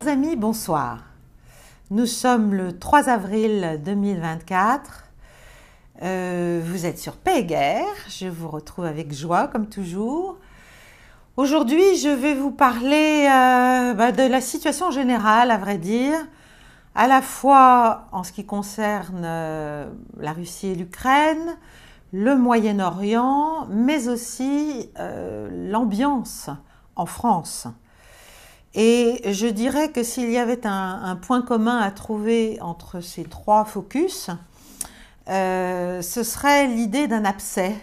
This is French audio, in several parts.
Amis, bonsoir. Nous sommes le 3 avril 2024. Vous êtes sur Paix et Guerre. Je vous retrouve avec joie, comme toujours. Aujourd'hui, je vais vous parler de la situation générale, à vrai dire, à la fois en ce qui concerne la Russie et l'Ukraine, le Moyen-Orient, mais aussi l'ambiance en France. Et je dirais que s'il y avait un point commun à trouver entre ces trois focus, ce serait l'idée d'un abcès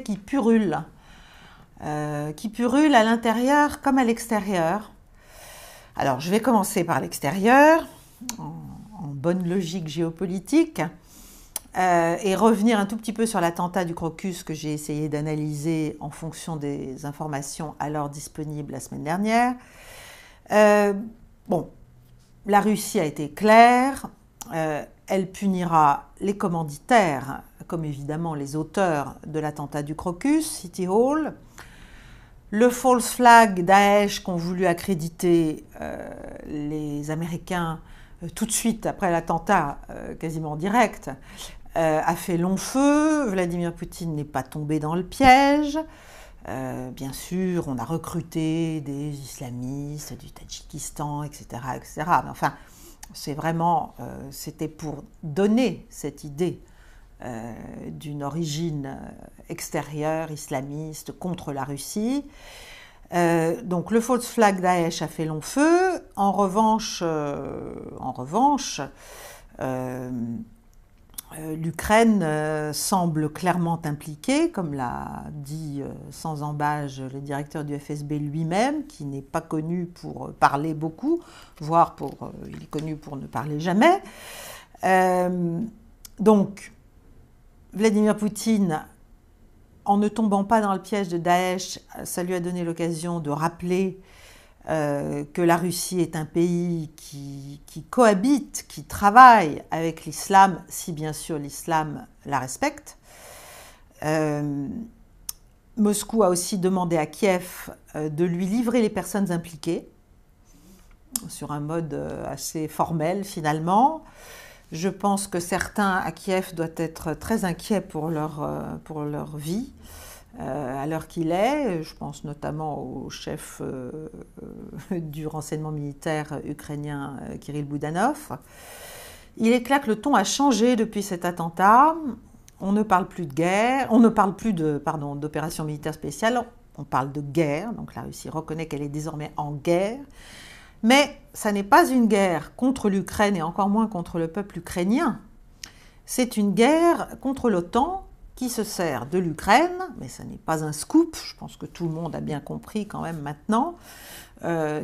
qui purule à l'intérieur comme à l'extérieur. Alors, je vais commencer par l'extérieur, en bonne logique géopolitique, et revenir un tout petit peu sur l'attentat du Crocus que j'ai essayé d'analyser en fonction des informations alors disponibles la semaine dernière. La Russie a été claire, elle punira les commanditaires, comme évidemment les auteurs de l'attentat du Crocus, City Hall. Le false flag Daesh qu'ont voulu accréditer les Américains tout de suite après l'attentat, quasiment direct, a fait long feu. Vladimir Poutine n'est pas tombé dans le piège. Bien sûr, on a recruté des islamistes du Tadjikistan, etc., etc. Mais enfin, c'était pour donner cette idée d'une origine extérieure, islamiste, contre la Russie. Donc le false flag Daesh a fait long feu. En revanche, l'Ukraine semble clairement impliquée, comme l'a dit sans ambages le directeur du FSB lui-même, qui n'est pas connu pour parler beaucoup, voire il est connu pour ne parler jamais. Donc, Vladimir Poutine, en ne tombant pas dans le piège de Daesh, ça lui a donné l'occasion de rappeler que la Russie est un pays qui cohabite, qui travaille avec l'islam, si bien sûr l'islam la respecte. Moscou a aussi demandé à Kiev de lui livrer les personnes impliquées, sur un mode assez formel finalement. Je pense que certains à Kiev doivent être très inquiets pour leur vie. À l'heure qu'il est, je pense notamment au chef du renseignement militaire ukrainien Kirill Boudanov. Il est clair que le ton a changé depuis cet attentat. On ne parle plus de guerre, on ne parle plus d'opération militaire spéciale, on parle de guerre. Donc la Russie reconnaît qu'elle est désormais en guerre. Mais ça n'est pas une guerre contre l'Ukraine et encore moins contre le peuple ukrainien. C'est une guerre contre l'OTAN qui se sert de l'Ukraine, mais ça n'est pas un scoop, je pense que tout le monde a bien compris quand même maintenant,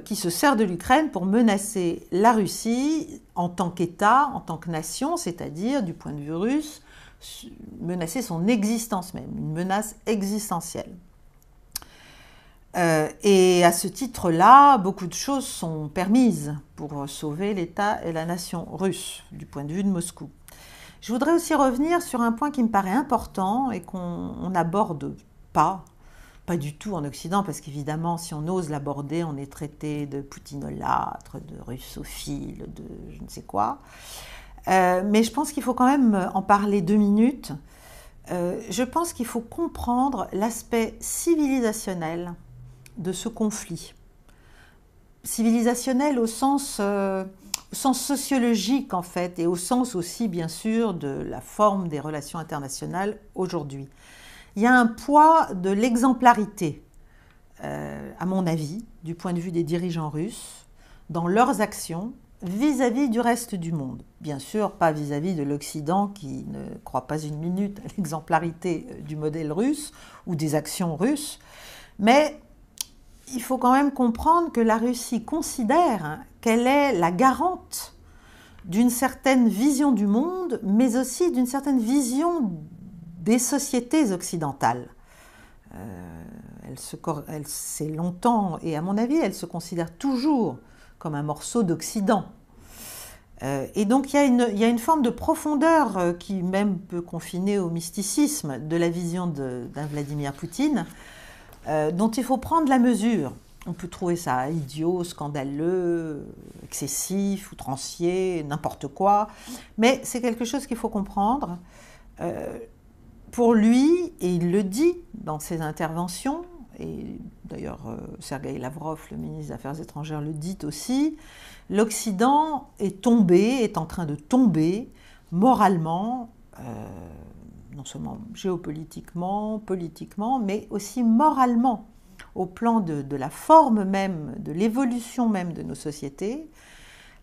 qui se sert de l'Ukraine pour menacer la Russie en tant qu'État, en tant que nation, c'est-à-dire du point de vue russe, menacer son existence même, une menace existentielle. Et à ce titre-là, beaucoup de choses sont permises pour sauver l'État et la nation russe, du point de vue de Moscou. Je voudrais aussi revenir sur un point qui me paraît important et qu'on n'aborde pas du tout en Occident, parce qu'évidemment, si on ose l'aborder, on est traité de poutinolâtre, de russophile, de je ne sais quoi. Mais je pense qu'il faut quand même en parler 2 minutes. Je pense qu'il faut comprendre l'aspect civilisationnel de ce conflit. Civilisationnel au sens sociologique en fait, et au sens aussi bien sûr de la forme des relations internationales aujourd'hui. Il y a un poids de l'exemplarité, à mon avis, du point de vue des dirigeants russes, dans leurs actions vis-à-vis du reste du monde. Bien sûr, pas vis-à-vis de l'Occident qui ne croit pas une minute à l'exemplarité du modèle russe ou des actions russes, mais il faut quand même comprendre que la Russie considère qu'elle est la garante d'une certaine vision du monde, mais aussi d'une certaine vision des sociétés occidentales. Elle s'est longtemps, et à mon avis, elle se considère toujours comme un morceau d'Occident. Et donc il y a une forme de profondeur qui même peut confiner au mysticisme de la vision d'un Vladimir Poutine, dont il faut prendre la mesure. On peut trouver ça idiot, scandaleux, excessif, outrancier, n'importe quoi. Mais c'est quelque chose qu'il faut comprendre. Pour lui, et il le dit dans ses interventions, et d'ailleurs Sergueï Lavrov, le ministre des Affaires étrangères, le dit aussi, l'Occident est tombé, est en train de tomber moralement, non seulement géopolitiquement, politiquement, mais aussi moralement, au plan de la forme même, de l'évolution même de nos sociétés.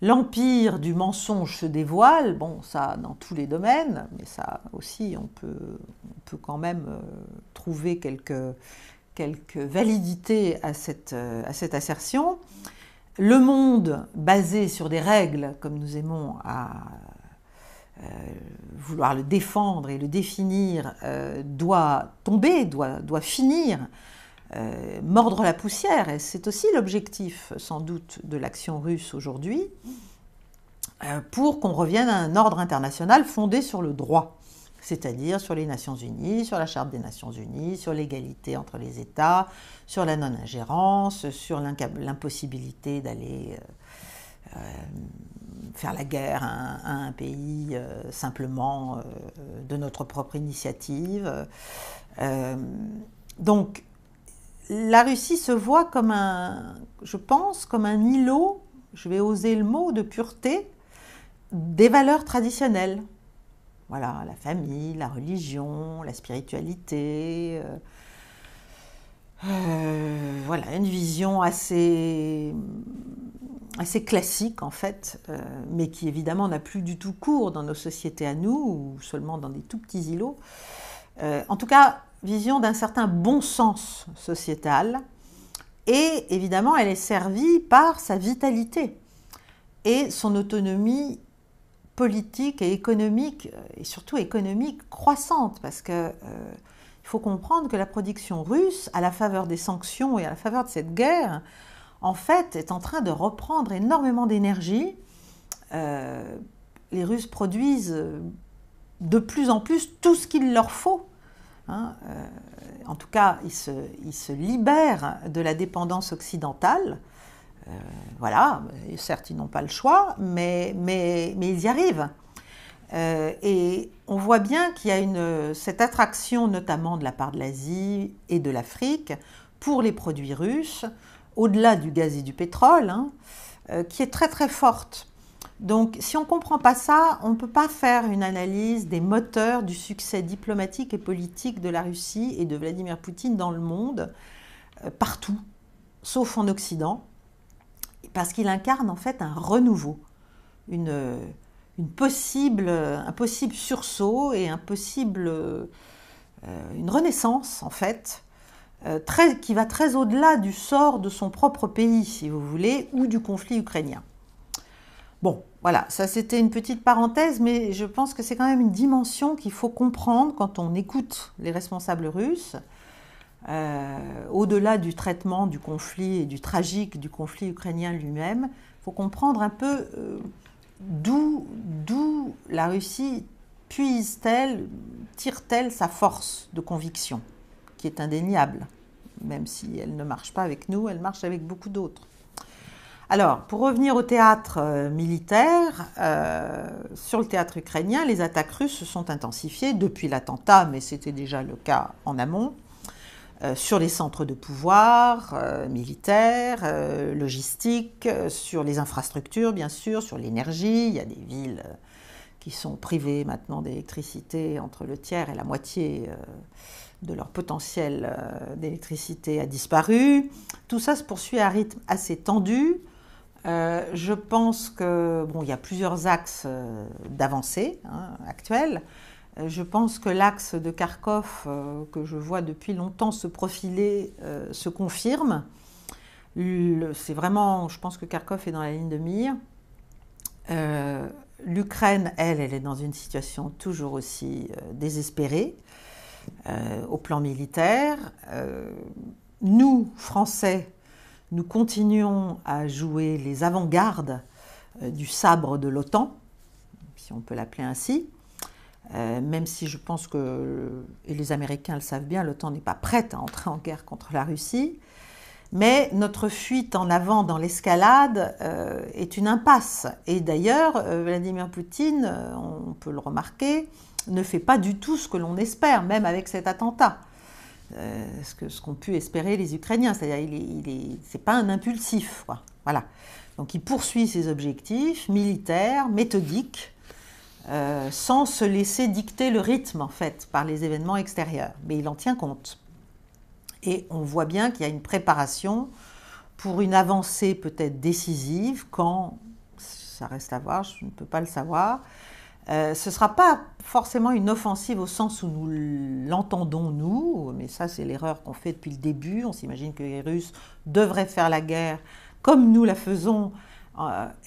L'empire du mensonge se dévoile, bon, ça dans tous les domaines, mais ça aussi, on peut quand même trouver quelques validités à cette assertion. Le monde basé sur des règles, comme nous aimons à vouloir le défendre et le définir, doit tomber, doit finir, mordre la poussière, et c'est aussi l'objectif sans doute de l'action russe aujourd'hui, pour qu'on revienne à un ordre international fondé sur le droit, c'est-à-dire sur les Nations Unies, sur la Charte des Nations Unies, sur l'égalité entre les États, sur la non-ingérence, sur l'impossibilité d'aller faire la guerre à un pays simplement de notre propre initiative. Donc, la Russie se voit comme je pense, comme un îlot, je vais oser le mot, de pureté, des valeurs traditionnelles. Voilà, la famille, la religion, la spiritualité. Voilà, une vision assez classique en fait, mais qui évidemment n'a plus du tout cours dans nos sociétés à nous, ou seulement dans des tout petits îlots. En tout cas, vision d'un certain bon sens sociétal, et évidemment elle est servie par sa vitalité et son autonomie politique et économique, et surtout économique croissante, parce que il faut comprendre que la production russe, à la faveur des sanctions et à la faveur de cette guerre, en fait, est en train de reprendre énormément d'énergie. Les Russes produisent de plus en plus tout ce qu'il leur faut. En tout cas, ils se libèrent de la dépendance occidentale. Voilà, certes, ils n'ont pas le choix, mais ils y arrivent. Et on voit bien qu'il y a cette attraction, notamment de la part de l'Asie et de l'Afrique, pour les produits russes, au-delà du gaz et du pétrole, qui est très très forte. Donc si on ne comprend pas ça, on ne peut pas faire une analyse des moteurs du succès diplomatique et politique de la Russie et de Vladimir Poutine dans le monde, partout, sauf en Occident, parce qu'il incarne en fait un renouveau, un possible sursaut et une renaissance en fait, qui va très au-delà du sort de son propre pays, si vous voulez, ou du conflit ukrainien. Bon, voilà, ça c'était une petite parenthèse, mais je pense que c'est quand même une dimension qu'il faut comprendre quand on écoute les responsables russes, au-delà du traitement du conflit et du tragique du conflit ukrainien lui-même. Il faut comprendre un peu d'où la Russie tire-t-elle sa force de conviction, qui est indéniable. Même si elle ne marche pas avec nous, elle marche avec beaucoup d'autres. Alors, pour revenir au théâtre militaire, sur le théâtre ukrainien, les attaques russes se sont intensifiées depuis l'attentat, mais c'était déjà le cas en amont, sur les centres de pouvoir militaires, logistiques, sur les infrastructures, bien sûr, sur l'énergie. Il y a des villes qui sont privées maintenant d'électricité, entre le tiers et la moitié de leur potentiel d'électricité a disparu. Tout ça se poursuit à un rythme assez tendu. Je pense que, bon, il y a plusieurs axes d'avancée actuels. Je pense que l'axe de Kharkov, que je vois depuis longtemps se profiler, se confirme. C'est vraiment, je pense que Kharkov est dans la ligne de mire. L'Ukraine, elle est dans une situation toujours aussi désespérée au plan militaire. Nous, Français, nous continuons à jouer les avant-gardes du sabre de l'OTAN, si on peut l'appeler ainsi. Même si je pense que, et les Américains le savent bien, l'OTAN n'est pas prête à entrer en guerre contre la Russie. Mais notre fuite en avant dans l'escalade est une impasse. Et d'ailleurs, Vladimir Poutine, on peut le remarquer, ne fait pas du tout ce que l'on espère, même avec cet attentat. Ce qu'ont pu espérer les Ukrainiens. C'est-à-dire, c'est pas un impulsif, quoi. Voilà. Donc, il poursuit ses objectifs militaires, méthodiques, sans se laisser dicter le rythme, en fait, par les événements extérieurs. Mais il en tient compte. Et on voit bien qu'il y a une préparation pour une avancée peut-être décisive, quand, ça reste à voir, je ne peux pas le savoir. Ce ne sera pas forcément une offensive au sens où nous l'entendons, nous, mais ça c'est l'erreur qu'on fait depuis le début. On s'imagine que les Russes devraient faire la guerre comme nous la faisons,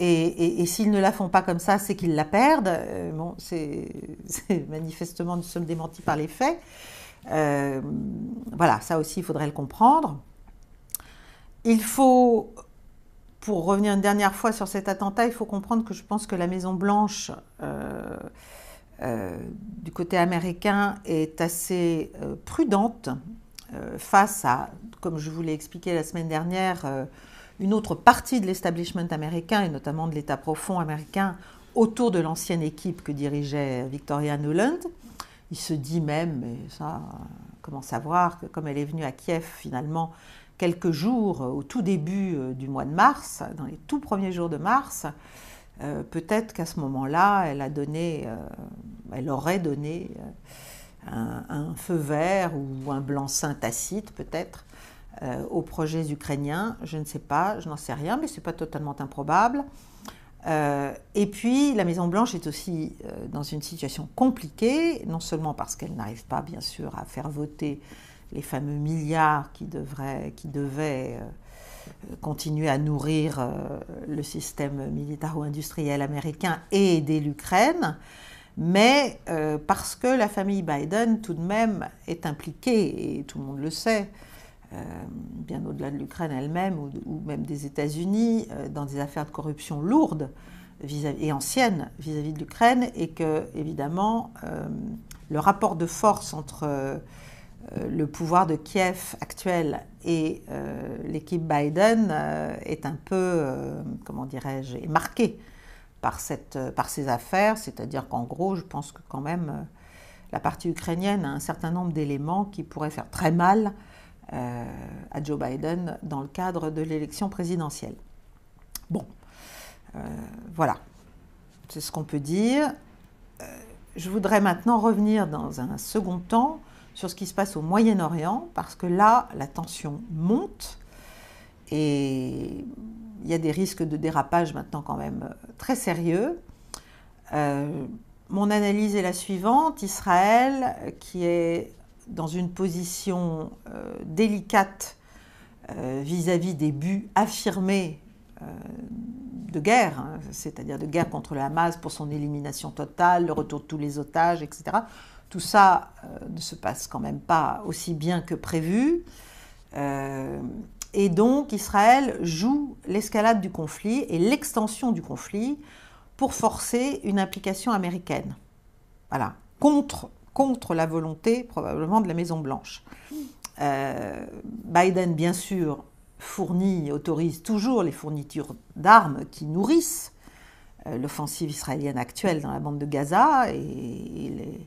et s'ils ne la font pas comme ça, c'est qu'ils la perdent. Bon, manifestement, nous sommes démentis par les faits. Voilà, ça aussi, il faudrait le comprendre. Il faut, pour revenir une dernière fois sur cet attentat, il faut comprendre que je pense que la Maison-Blanche, du côté américain, est assez prudente face à, comme je vous l'ai expliqué la semaine dernière, une autre partie de l'establishment américain, et notamment de l'État profond américain, autour de l'ancienne équipe que dirigeait Victoria Nuland. Il se dit même, et ça, comment savoir, que comme elle est venue à Kiev finalement quelques jours au tout début du mois de mars, dans les tout premiers jours de mars, peut-être qu'à ce moment-là, elle aurait donné un feu vert ou un blanc-seing tacite peut-être aux projets ukrainiens. Je ne sais pas, je n'en sais rien, mais ce n'est pas totalement improbable. Et puis, la Maison-Blanche est aussi dans une situation compliquée, non seulement parce qu'elle n'arrive pas, bien sûr, à faire voter les fameux milliards qui devaient continuer à nourrir le système militaro-industriel américain et aider l'Ukraine, mais parce que la famille Biden, tout de même, est impliquée, et tout le monde le sait, bien au-delà de l'Ukraine elle-même ou même des États-Unis, dans des affaires de corruption lourdes et anciennes vis-à-vis de l'Ukraine, et que, évidemment, le rapport de force entre le pouvoir de Kiev actuel et l'équipe Biden est un peu, comment dirais-je, marqué par ces affaires, c'est-à-dire qu'en gros, je pense que quand même, la partie ukrainienne a un certain nombre d'éléments qui pourraient faire très mal à Joe Biden dans le cadre de l'élection présidentielle. Bon, voilà, c'est ce qu'on peut dire. Je voudrais maintenant revenir dans un second temps sur ce qui se passe au Moyen-Orient, parce que là, la tension monte et il y a des risques de dérapage maintenant quand même très sérieux. Mon analyse est la suivante: Israël, qui est dans une position délicate vis-à-vis des buts affirmés de guerre, hein, c'est-à-dire de guerre contre le Hamas pour son élimination totale, le retour de tous les otages, etc. Tout ça ne se passe quand même pas aussi bien que prévu. Et donc Israël joue l'escalade du conflit et l'extension du conflit pour forcer une implication américaine. Voilà, contre la volonté probablement de la Maison-Blanche. Biden, bien sûr, autorise toujours les fournitures d'armes qui nourrissent l'offensive israélienne actuelle dans la bande de Gaza et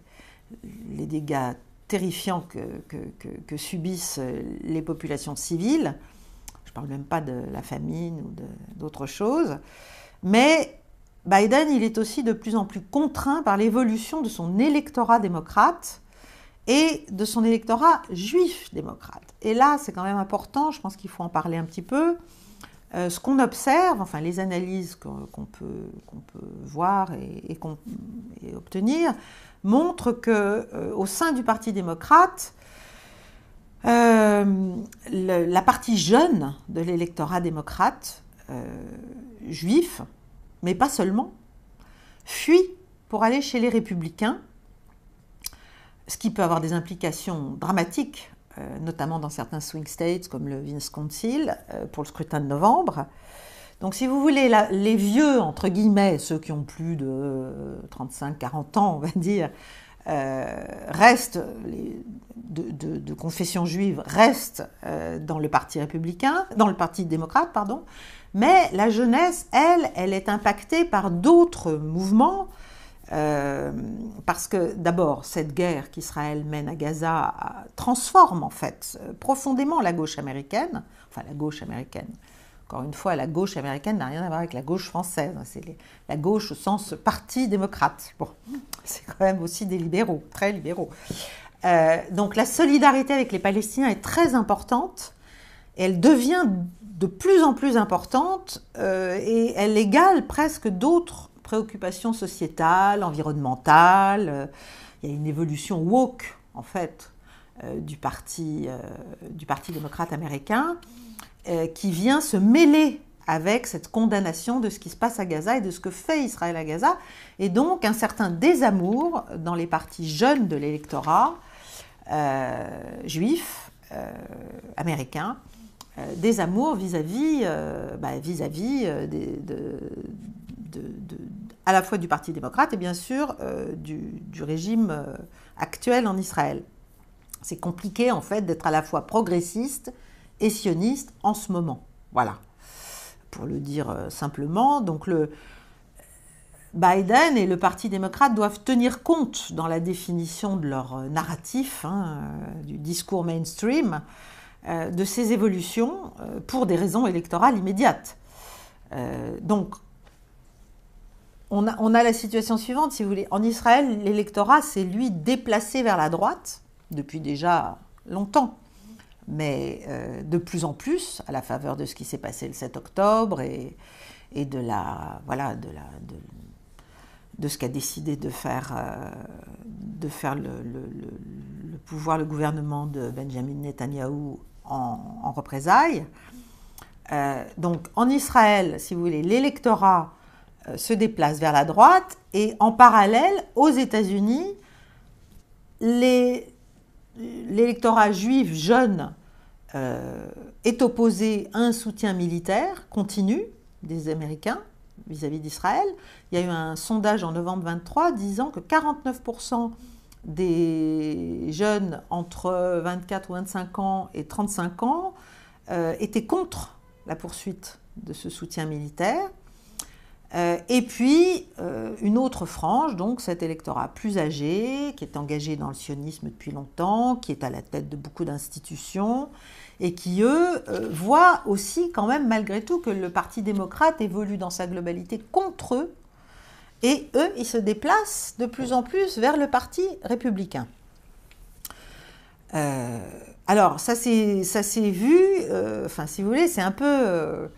les dégâts terrifiants que subissent les populations civiles. Je ne parle même pas de la famine ou d'autres choses. Mais Biden, il est aussi de plus en plus contraint par l'évolution de son électorat démocrate et de son électorat juif démocrate. Et là, c'est quand même important, je pense qu'il faut en parler un petit peu. Ce qu'on observe, enfin les analyses qu'on peut voir et obtenir, montrent qu'au sein du Parti démocrate, la partie jeune de l'électorat démocrate, juif, mais pas seulement, fuit pour aller chez les républicains, ce qui peut avoir des implications dramatiques, notamment dans certains swing states comme le Wisconsin, pour le scrutin de novembre. Donc si vous voulez, les vieux, entre guillemets, ceux qui ont plus de 35-40 ans, on va dire, restent, de confession juive, restent dans le parti républicain, dans le parti démocrate, pardon, mais la jeunesse, elle est impactée par d'autres mouvements, parce que d'abord, cette guerre qu'Israël mène à Gaza transforme en fait profondément la gauche américaine, enfin la gauche américaine. Encore une fois, la gauche américaine n'a rien à voir avec la gauche française, c'est la gauche au sens parti démocrate. Bon, c'est quand même aussi des libéraux, très libéraux. Donc la solidarité avec les Palestiniens est très importante, et elle devient de plus en plus importante, et elle égale presque d'autres préoccupations sociétales, environnementales. Il y a une évolution woke, en fait, du parti démocrate américain, qui vient se mêler avec cette condamnation de ce qui se passe à Gaza et de ce que fait Israël à Gaza, et donc un certain désamour dans les partis jeunes de l'électorat juif américain, désamour vis-à-vis à la fois du Parti démocrate et bien sûr du régime actuel en Israël. C'est compliqué en fait d'être à la fois progressiste et sioniste en ce moment. Voilà, pour le dire simplement. Donc Biden et le Parti démocrate doivent tenir compte dans la définition de leur narratif, du discours mainstream, de ces évolutions pour des raisons électorales immédiates. Donc, on a la situation suivante, si vous voulez. En Israël, l'électorat s'est, lui, déplacé vers la droite depuis déjà longtemps, mais de plus en plus, à la faveur de ce qui s'est passé le 7 octobre et de ce qu'a décidé de faire le pouvoir, le gouvernement de Benjamin Netanyahou en représailles. Donc en Israël, si vous voulez, l'électorat se déplace vers la droite, et en parallèle, aux États-Unis, l'électorat juif jeune est opposé à un soutien militaire continu des Américains vis-à-vis d'Israël. Il y a eu un sondage en novembre 23 disant que 49% des jeunes entre 24 ou 25 ans et 35 ans étaient contre la poursuite de ce soutien militaire. Et puis, une autre frange, donc cet électorat plus âgé, qui est engagé dans le sionisme depuis longtemps, qui est à la tête de beaucoup d'institutions, et qui, eux, voient aussi quand même, malgré tout, que le Parti démocrate évolue dans sa globalité contre eux, et eux, ils se déplacent de plus en plus vers le Parti républicain. Alors, ça s'est vu, si vous voulez, c'est un peu...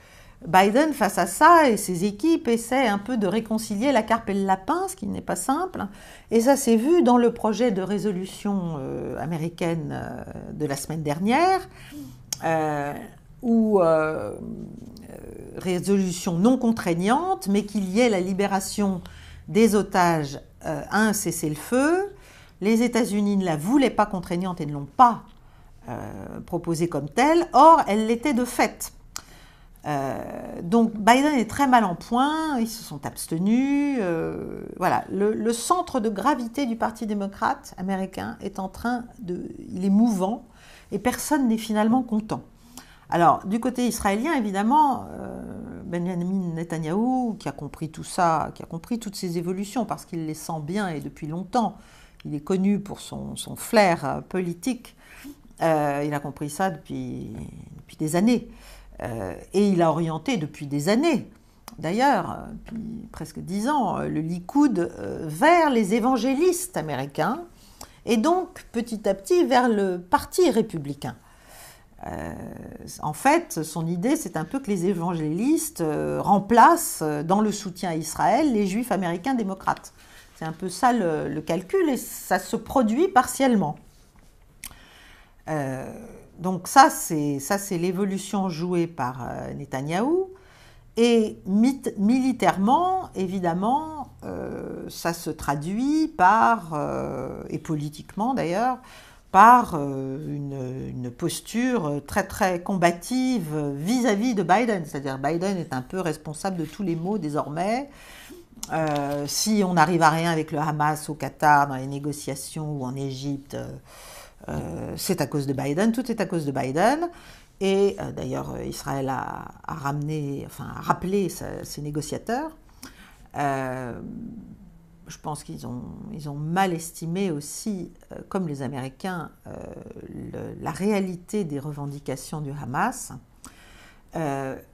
Biden, face à ça, et ses équipes essaient un peu de réconcilier la carpe et le lapin, ce qui n'est pas simple. Et ça s'est vu dans le projet de résolution américaine de la semaine dernière, où résolution non contraignante, mais qu'il y ait la libération des otages à un cessez-le-feu. Les États-Unis ne la voulaient pas contraignante et ne l'ont pas proposée comme telle. Or, elle l'était de fait. Donc Biden est très mal en point, ils se sont abstenus. Voilà, le centre de gravité du Parti démocrate américain est il est mouvant et personne n'est finalement content. Alors du côté israélien, évidemment, Benjamin Netanyahou, qui a compris tout ça, qui a compris toutes ces évolutions parce qu'il les sent bien et depuis longtemps, il est connu pour son flair politique, il a compris ça depuis des années. Et il a orienté depuis des années, d'ailleurs, depuis presque 10 ans, le Likoud vers les évangélistes américains et donc petit à petit vers le Parti républicain. En fait, son idée, c'est un peu que les évangélistes remplacent dans le soutien à Israël les juifs américains démocrates. C'est un peu ça le calcul et ça se produit partiellement. Donc ça, c'est l'évolution jouée par Netanyahou. Et militairement, évidemment, ça se traduit par, et politiquement d'ailleurs, par une posture très très combative vis-à-vis de Biden. C'est-à-dire Biden est un peu responsable de tous les maux désormais. Si on n'arrive à rien avec le Hamas au Qatar, dans les négociations ou en Égypte, c'est à cause de Biden, tout est à cause de Biden. Et d'ailleurs, Israël a rappelé ses négociateurs. Je pense qu'ils ont mal estimé aussi, comme les Américains, la réalité des revendications du Hamas.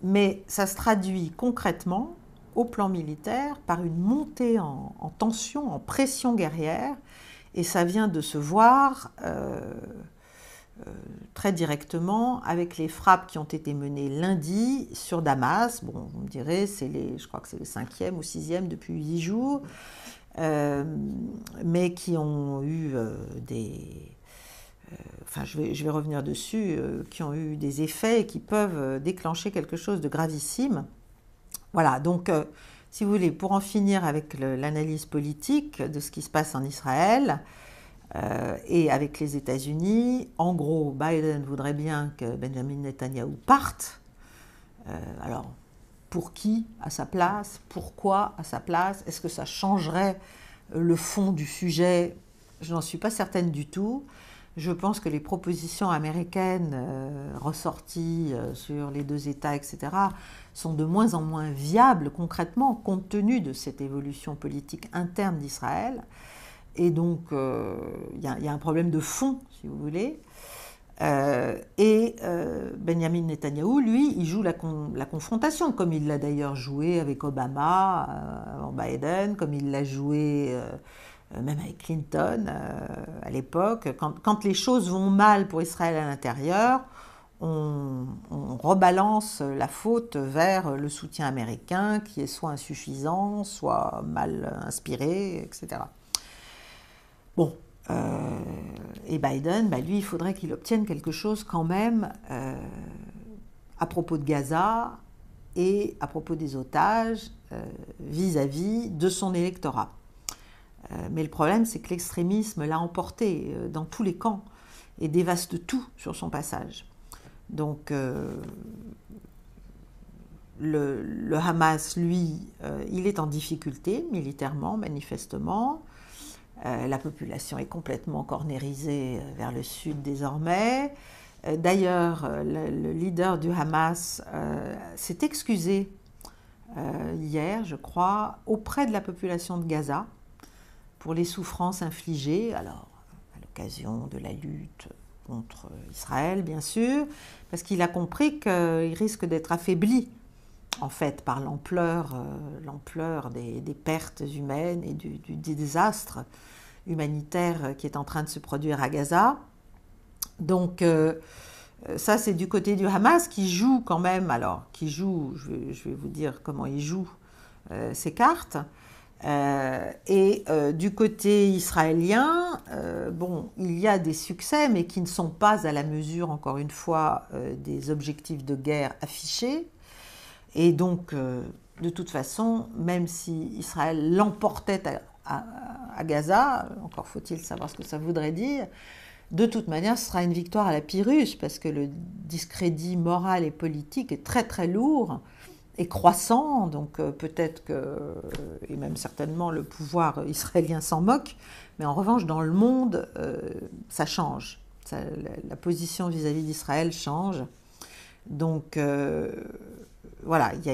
Mais ça se traduit concrètement, au plan militaire, par une montée en tension, en pression guerrière, et ça vient de se voir très directement avec les frappes qui ont été menées lundi sur Damas. Bon, vous me direz, je crois que c'est les 5e ou 6e depuis 8 jours, mais qui ont eu je vais revenir dessus, qui ont eu des effets et qui peuvent déclencher quelque chose de gravissime. Voilà, donc si vous voulez, pour en finir avec l'analyse politique de ce qui se passe en Israël et avec les États-Unis, en gros, Biden voudrait bien que Benjamin Netanyahou parte. Alors, pour qui à sa place? Pourquoi à sa place? Est-ce que ça changerait le fond du sujet? Je n'en suis pas certaine du tout. Je pense que les propositions américaines ressorties sur les 2 États, etc., sont de moins en moins viables concrètement, compte tenu de cette évolution politique interne d'Israël. Et donc, il y a un problème de fond, si vous voulez. Benjamin Netanyahou, lui, il joue la confrontation, comme il l'a d'ailleurs joué avec Obama avant Biden, comme il l'a joué même avec Clinton à l'époque. Quand les choses vont mal pour Israël à l'intérieur, on rebalance la faute vers le soutien américain, qui est soit insuffisant, soit mal inspiré, etc. Bon, et Biden, lui, il faudrait qu'il obtienne quelque chose quand même à propos de Gaza et à propos des otages vis-à-vis de son électorat. Mais le problème, c'est que l'extrémisme l'a emporté dans tous les camps et dévaste tout sur son passage. Donc, le Hamas, lui, il est en difficulté militairement, manifestement. La population est complètement cornérisée vers le sud désormais. D'ailleurs, le leader du Hamas s'est excusé hier, je crois, auprès de la population de Gaza pour les souffrances infligées, alors à l'occasion de la lutte contre Israël, bien sûr, parce qu'il a compris qu'il risque d'être affaibli, en fait, par l'ampleur des pertes humaines et du désastre humanitaire qui est en train de se produire à Gaza. Donc, ça, c'est du côté du Hamas qui joue quand même, je vais vous dire comment il joue ses cartes. Du côté israélien, il y a des succès, mais qui ne sont pas à la mesure, encore une fois, des objectifs de guerre affichés. Et donc, de toute façon, même si Israël l'emportait à Gaza, encore faut-il savoir ce que ça voudrait dire, de toute manière, ce sera une victoire à la Pyrrhus, parce que le discrédit moral et politique est très très lourd et croissant, donc peut-être que, et même certainement, le pouvoir israélien s'en moque, mais en revanche, dans le monde, ça change. La position vis-à-vis d'Israël change. Donc, voilà, il y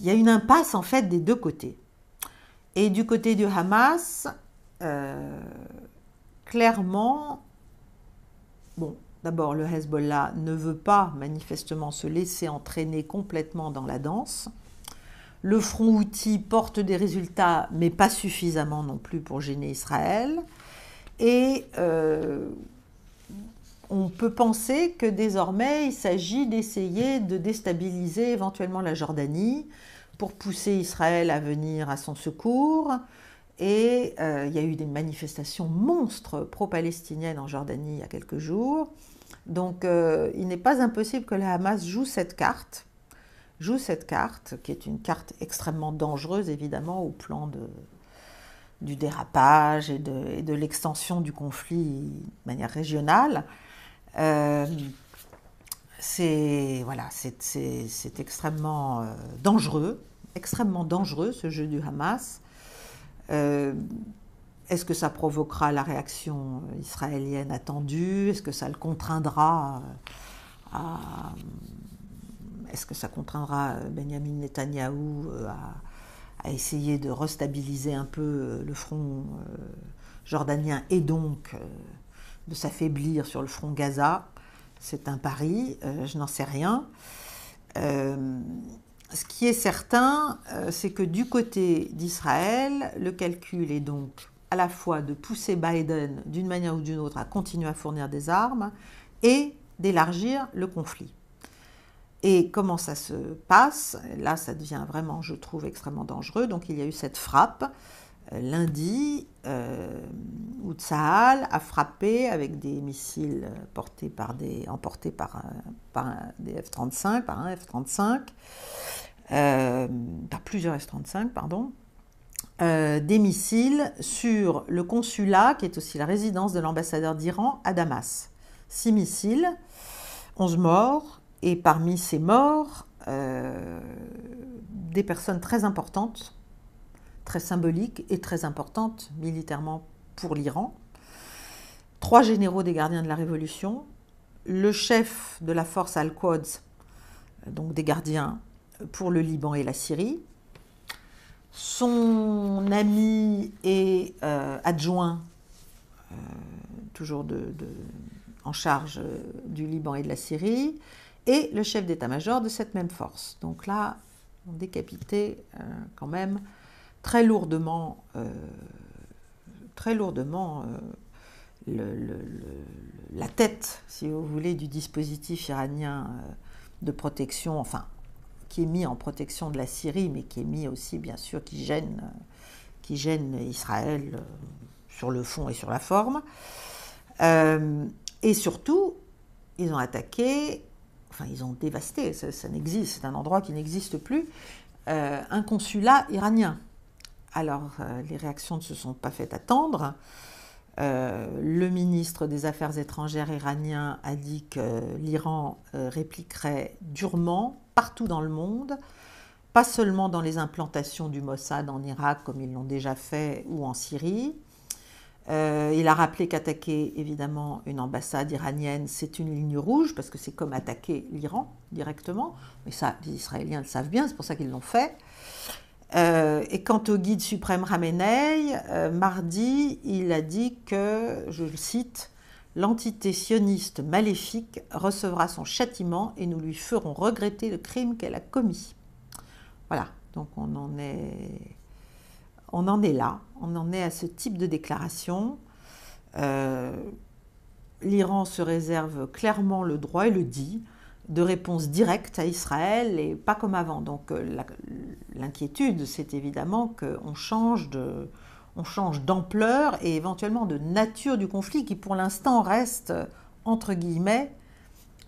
a une impasse, en fait, des 2 côtés. Et du côté du Hamas, clairement, d'abord, le Hezbollah ne veut pas manifestement se laisser entraîner complètement dans la danse. Le front Houthi porte des résultats, mais pas suffisamment non plus pour gêner Israël. Et on peut penser que désormais, il s'agit d'essayer de déstabiliser éventuellement la Jordanie pour pousser Israël à venir à son secours. Et il y a eu des manifestations monstres pro-palestiniennes en Jordanie il y a quelques jours. Donc, il n'est pas impossible que le Hamas joue cette carte, qui est une carte extrêmement dangereuse, évidemment, au plan du dérapage et de l'extension du conflit de manière régionale. C'est extrêmement dangereux, extrêmement dangereux, ce jeu du Hamas. Est-ce que ça provoquera la réaction israélienne attendue? Est-ce que ça le contraindra à... Est-ce que ça contraindra Benjamin Netanyahou à essayer de restabiliser un peu le front jordanien et donc de s'affaiblir sur le front Gaza? C'est un pari, je n'en sais rien. Ce qui est certain, c'est que du côté d'Israël, le calcul est donc à la fois de pousser Biden d'une manière ou d'une autre à continuer à fournir des armes et d'élargir le conflit. Et comment ça se passe? Là, ça devient vraiment, je trouve, extrêmement dangereux. Donc, il y a eu cette frappe lundi où Tsahal a frappé avec des missiles emportés par des F-35, par un F-35, par plusieurs F-35, pardon, des missiles sur le consulat, qui est aussi la résidence de l'ambassadeur d'Iran à Damas. 6 missiles, 11 morts. Et parmi ces morts, des personnes très importantes, très symboliques et très importantes militairement pour l'Iran. 3 généraux des gardiens de la Révolution, le chef de la force Al-Quds, donc des gardiens pour le Liban et la Syrie, son ami et adjoint, toujours en charge du Liban et de la Syrie, et le chef d'état-major de cette même force. Donc là, on décapitait quand même très lourdement la tête, si vous voulez, du dispositif iranien de protection, enfin, qui est mis en protection de la Syrie, mais qui est mis aussi, bien sûr, qui gêne Israël sur le fond et sur la forme. Et surtout, ils ont attaqué... Enfin, ils ont dévasté, ça n'existe, c'est un endroit qui n'existe plus, un consulat iranien. Alors, les réactions ne se sont pas faites attendre. Le ministre des Affaires étrangères iranien a dit que l'Iran répliquerait durement partout dans le monde, pas seulement dans les implantations du Mossad en Irak, comme ils l'ont déjà fait, ou en Syrie. Il a rappelé qu'attaquer évidemment une ambassade iranienne, c'est une ligne rouge, parce que c'est comme attaquer l'Iran directement. Mais ça, les Israéliens le savent bien, c'est pour ça qu'ils l'ont fait. Et quant au guide suprême Khamenei, mardi, il a dit que, je le cite, « L'entité sioniste maléfique recevra son châtiment et nous lui ferons regretter le crime qu'elle a commis. » Voilà, donc on en est là, on en est à ce type de déclaration. L'Iran se réserve clairement le droit, et le dit, de réponse directe à Israël et pas comme avant. Donc l'inquiétude, c'est évidemment qu'on change d'ampleur et éventuellement de nature du conflit qui pour l'instant reste, entre guillemets,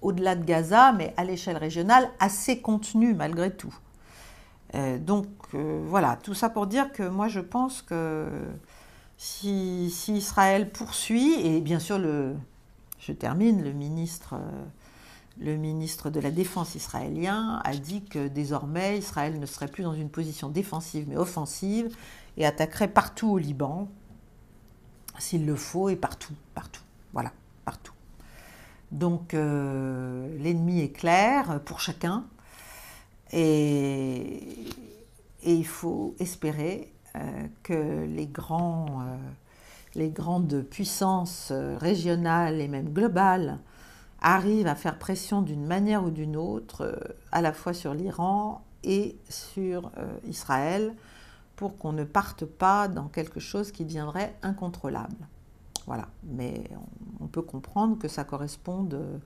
au-delà de Gaza, mais à l'échelle régionale, assez contenu malgré tout. Voilà, tout ça pour dire que moi je pense que si Israël poursuit, et bien sûr je termine, le ministre de la Défense israélien a dit que désormais Israël ne serait plus dans une position défensive mais offensive et attaquerait partout au Liban, s'il le faut, et partout, voilà, partout. Donc l'ennemi est clair pour chacun. Et il faut espérer que les grandes puissances régionales et même globales arrivent à faire pression d'une manière ou d'une autre, à la fois sur l'Iran et sur Israël, pour qu'on ne parte pas dans quelque chose qui deviendrait incontrôlable. Voilà, mais on peut comprendre que ça corresponde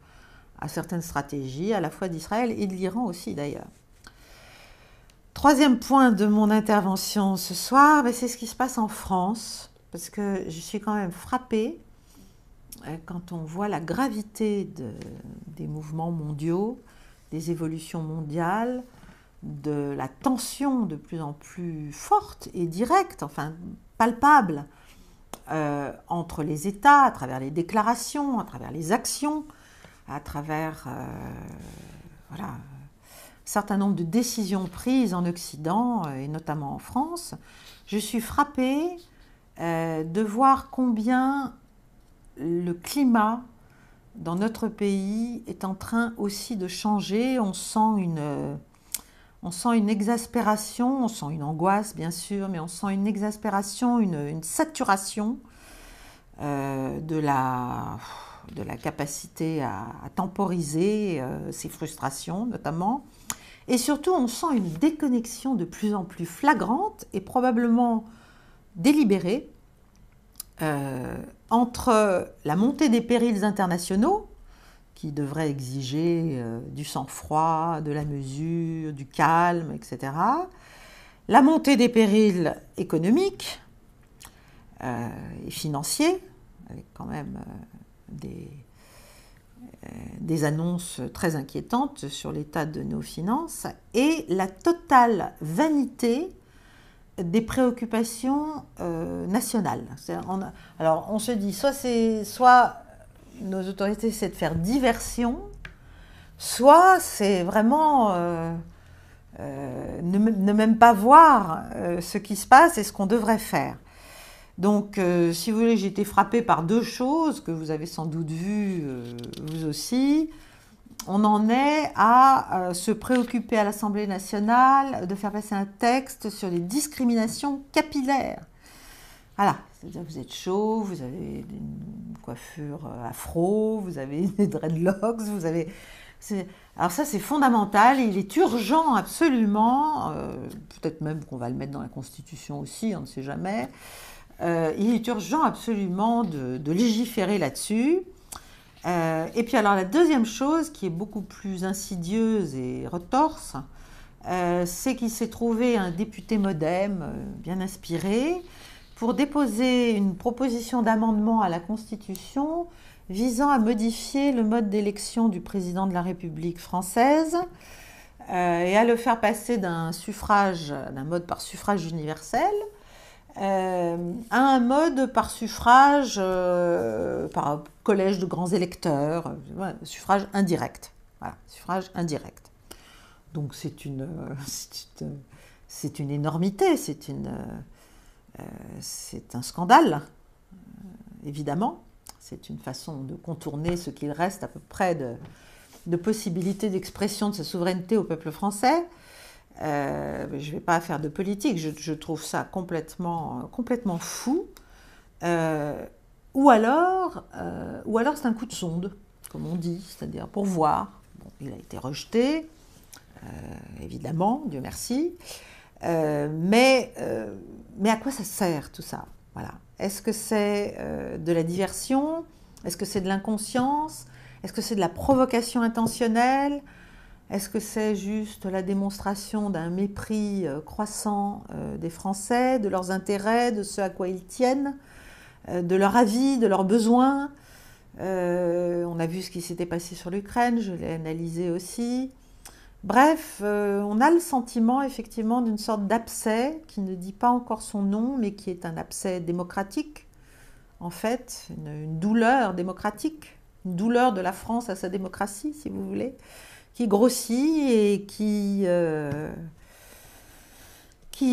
à certaines stratégies, à la fois d'Israël et de l'Iran aussi d'ailleurs. Troisième point de mon intervention ce soir, c'est ce qui se passe en France, parce que je suis quand même frappée quand on voit la gravité des mouvements mondiaux, des évolutions mondiales, de la tension de plus en plus forte et directe, enfin palpable, entre les États, à travers les déclarations, à travers les actions, à travers voilà, certain nombre de décisions prises en Occident, et notamment en France, je suis frappée de voir combien le climat dans notre pays est en train aussi de changer. On sent une exaspération, on sent une angoisse bien sûr, mais on sent une exaspération, une saturation de la capacité à temporiser ces frustrations notamment. Et surtout, on sent une déconnexion de plus en plus flagrante et probablement délibérée entre la montée des périls internationaux, qui devraient exiger du sang-froid, de la mesure, du calme, etc. La montée des périls économiques et financiers, avec quand même des annonces très inquiétantes sur l'état de nos finances, et la totale vanité des préoccupations nationales. Alors on se dit, soit nos autorités essaient de faire diversion, soit c'est vraiment ne même pas voir ce qui se passe et ce qu'on devrait faire. Donc, si vous voulez, j'ai été frappée par deux choses que vous avez sans doute vues, vous aussi. On en est à se préoccuper à l'Assemblée nationale de faire passer un texte sur les discriminations capillaires. Voilà, c'est-à-dire que vous êtes chauve, vous avez une coiffure afro, vous avez des dreadlocks, vous avez... Alors ça, c'est fondamental et il est urgent absolument, peut-être même qu'on va le mettre dans la Constitution aussi, on ne sait jamais, il est urgent absolument de légiférer là-dessus. Et puis alors la deuxième chose qui est beaucoup plus insidieuse et retorse, c'est qu'il s'est trouvé un député MoDem bien inspiré pour déposer une proposition d'amendement à la Constitution visant à modifier le mode d'élection du président de la République française et à le faire passer d'un mode par suffrage universel à un mode par suffrage, par collège de grands électeurs, suffrage indirect. Voilà, suffrage indirect. Donc c'est une énormité, c'est un scandale, évidemment. C'est une façon de contourner ce qu'il reste à peu près de possibilités d'expression de sa souveraineté au peuple français. Je ne vais pas faire de politique, je trouve ça complètement fou. Ou alors c'est un coup de sonde, comme on dit, c'est-à-dire pour voir. Bon, il a été rejeté, évidemment, Dieu merci. Mais à quoi ça sert tout ça? Voilà. Est-ce que c'est de la diversion? Est-ce que c'est de l'inconscience? Est-ce que c'est de la provocation intentionnelle? Est-ce que c'est juste la démonstration d'un mépris croissant des Français, de leurs intérêts, de ce à quoi ils tiennent, de leur avis, de leurs besoins? On a vu ce qui s'était passé sur l'Ukraine, je l'ai analysé aussi. Bref, on a le sentiment effectivement d'une sorte d'abcès qui ne dit pas encore son nom, mais qui est un abcès démocratique, en fait, une douleur démocratique, une douleur de la France à sa démocratie, si vous voulez, qui grossit et qui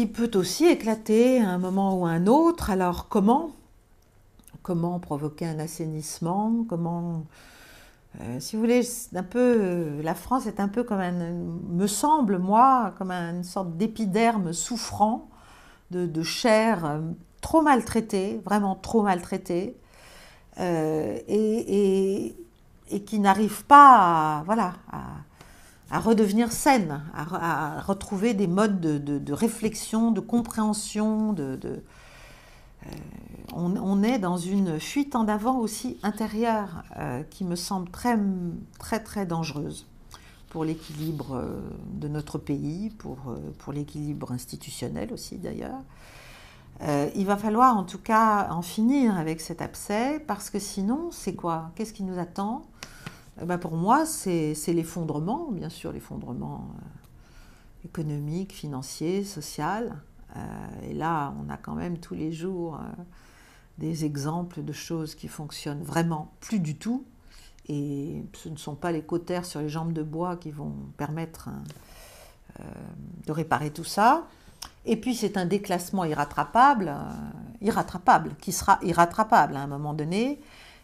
peut aussi éclater à un moment ou à un autre. Alors comment provoquer un assainissement? Comment, si vous voulez, la France est un peu comme me semble, moi, comme une sorte d'épiderme souffrant de chair trop maltraitée, vraiment trop maltraitée, et qui n'arrive pas à redevenir saine, à retrouver des modes de réflexion, de compréhension. On est dans une fuite en avant aussi intérieure qui me semble très, très, très dangereuse pour l'équilibre de notre pays, pour l'équilibre institutionnel aussi d'ailleurs. Il va falloir en tout cas en finir avec cet abcès, parce que sinon, c'est quoi? Qu'est-ce qui nous attend? Pour moi, c'est l'effondrement, bien sûr, l'effondrement économique, financier, social. Et là, on a quand même tous les jours des exemples de choses qui fonctionnent vraiment plus du tout. Et ce ne sont pas les cautères sur les jambes de bois qui vont permettre de réparer tout ça. Et puis c'est un déclassement irrattrapable, qui sera irrattrapable à un moment donné,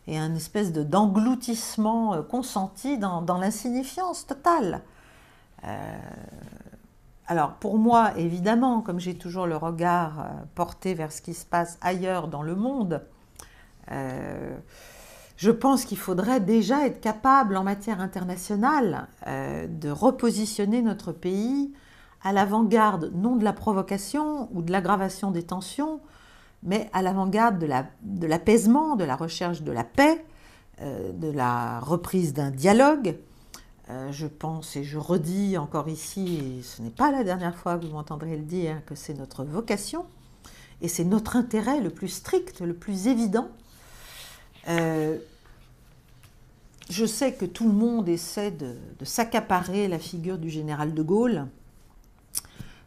et un espèce d'engloutissement consenti dans l'insignifiance totale. Alors pour moi, évidemment, comme j'ai toujours le regard porté vers ce qui se passe ailleurs dans le monde, je pense qu'il faudrait déjà être capable en matière internationale de repositionner notre pays à l'avant-garde, non de la provocation ou de l'aggravation des tensions, mais à l'avant-garde de l'apaisement, de la recherche de la paix, de la reprise d'un dialogue. Je pense et je redis encore ici, et ce n'est pas la dernière fois que vous m'entendrez le dire, que c'est notre vocation et c'est notre intérêt le plus strict, le plus évident. Je sais que tout le monde essaie de s'accaparer la figure du général de Gaulle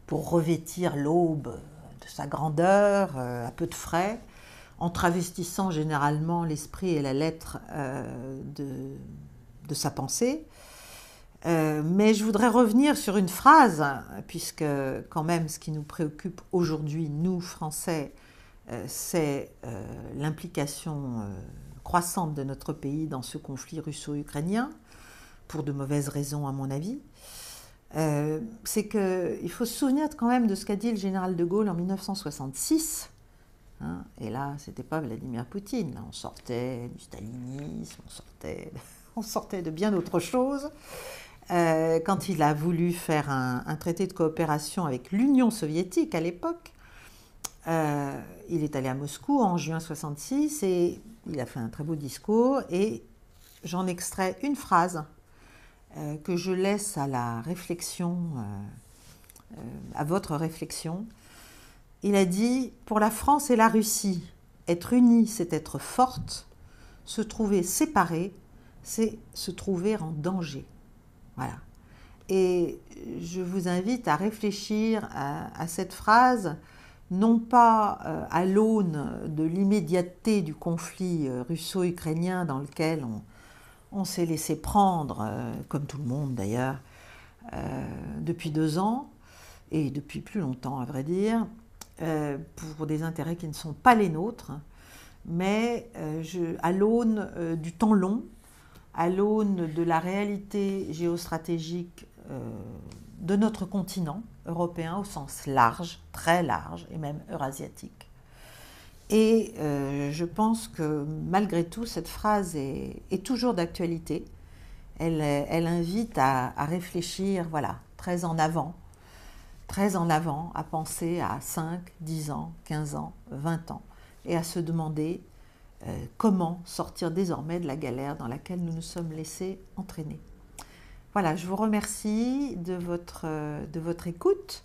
pour revêtir l'aube de sa grandeur à peu de frais, en travestissant généralement l'esprit et la lettre de sa pensée. Mais je voudrais revenir sur une phrase, puisque quand même ce qui nous préoccupe aujourd'hui, nous Français, c'est l'implication croissante de notre pays dans ce conflit russo-ukrainien, pour de mauvaises raisons à mon avis. C'est qu'il faut se souvenir quand même de ce qu'a dit le général de Gaulle en 1966. Hein, et là, c'était pas Vladimir Poutine. Là, on sortait du stalinisme, on sortait de bien d'autres choses. Quand il a voulu faire un traité de coopération avec l'Union soviétique à l'époque, il est allé à Moscou en juin 1966 et il a fait un très beau discours. Et j'en extrais une phrase que je laisse à la réflexion, à votre réflexion. Il a dit « Pour la France et la Russie, être unie, c'est être forte. Se trouver séparée, c'est se trouver en danger. » Voilà. Et je vous invite à réfléchir à cette phrase, non pas à l'aune de l'immédiateté du conflit russo-ukrainien dans lequel on s'est laissé prendre, comme tout le monde d'ailleurs, depuis 2 ans, et depuis plus longtemps à vrai dire, pour des intérêts qui ne sont pas les nôtres, mais à l'aune du temps long, à l'aune de la réalité géostratégique de notre continent européen au sens large, très large, et même eurasiatique. Et je pense que malgré tout, cette phrase est toujours d'actualité. Elle invite à réfléchir, voilà, très en avant, à penser à 5, 10 ans, 15 ans, 20 ans, et à se demander comment sortir désormais de la galère dans laquelle nous nous sommes laissés entraîner. Voilà, je vous remercie de votre écoute.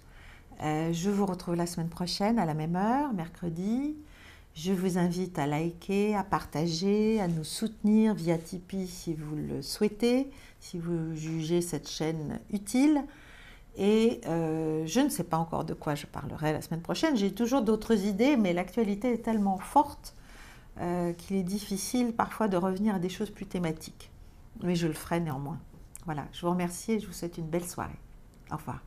Je vous retrouve la semaine prochaine à la même heure, mercredi. Je vous invite à liker, à partager, à nous soutenir via Tipeee si vous le souhaitez, si vous jugez cette chaîne utile. Et je ne sais pas encore de quoi je parlerai la semaine prochaine. J'ai toujours d'autres idées, mais l'actualité est tellement forte qu'il est difficile parfois de revenir à des choses plus thématiques. Mais je le ferai néanmoins. Voilà, je vous remercie et je vous souhaite une belle soirée. Au revoir.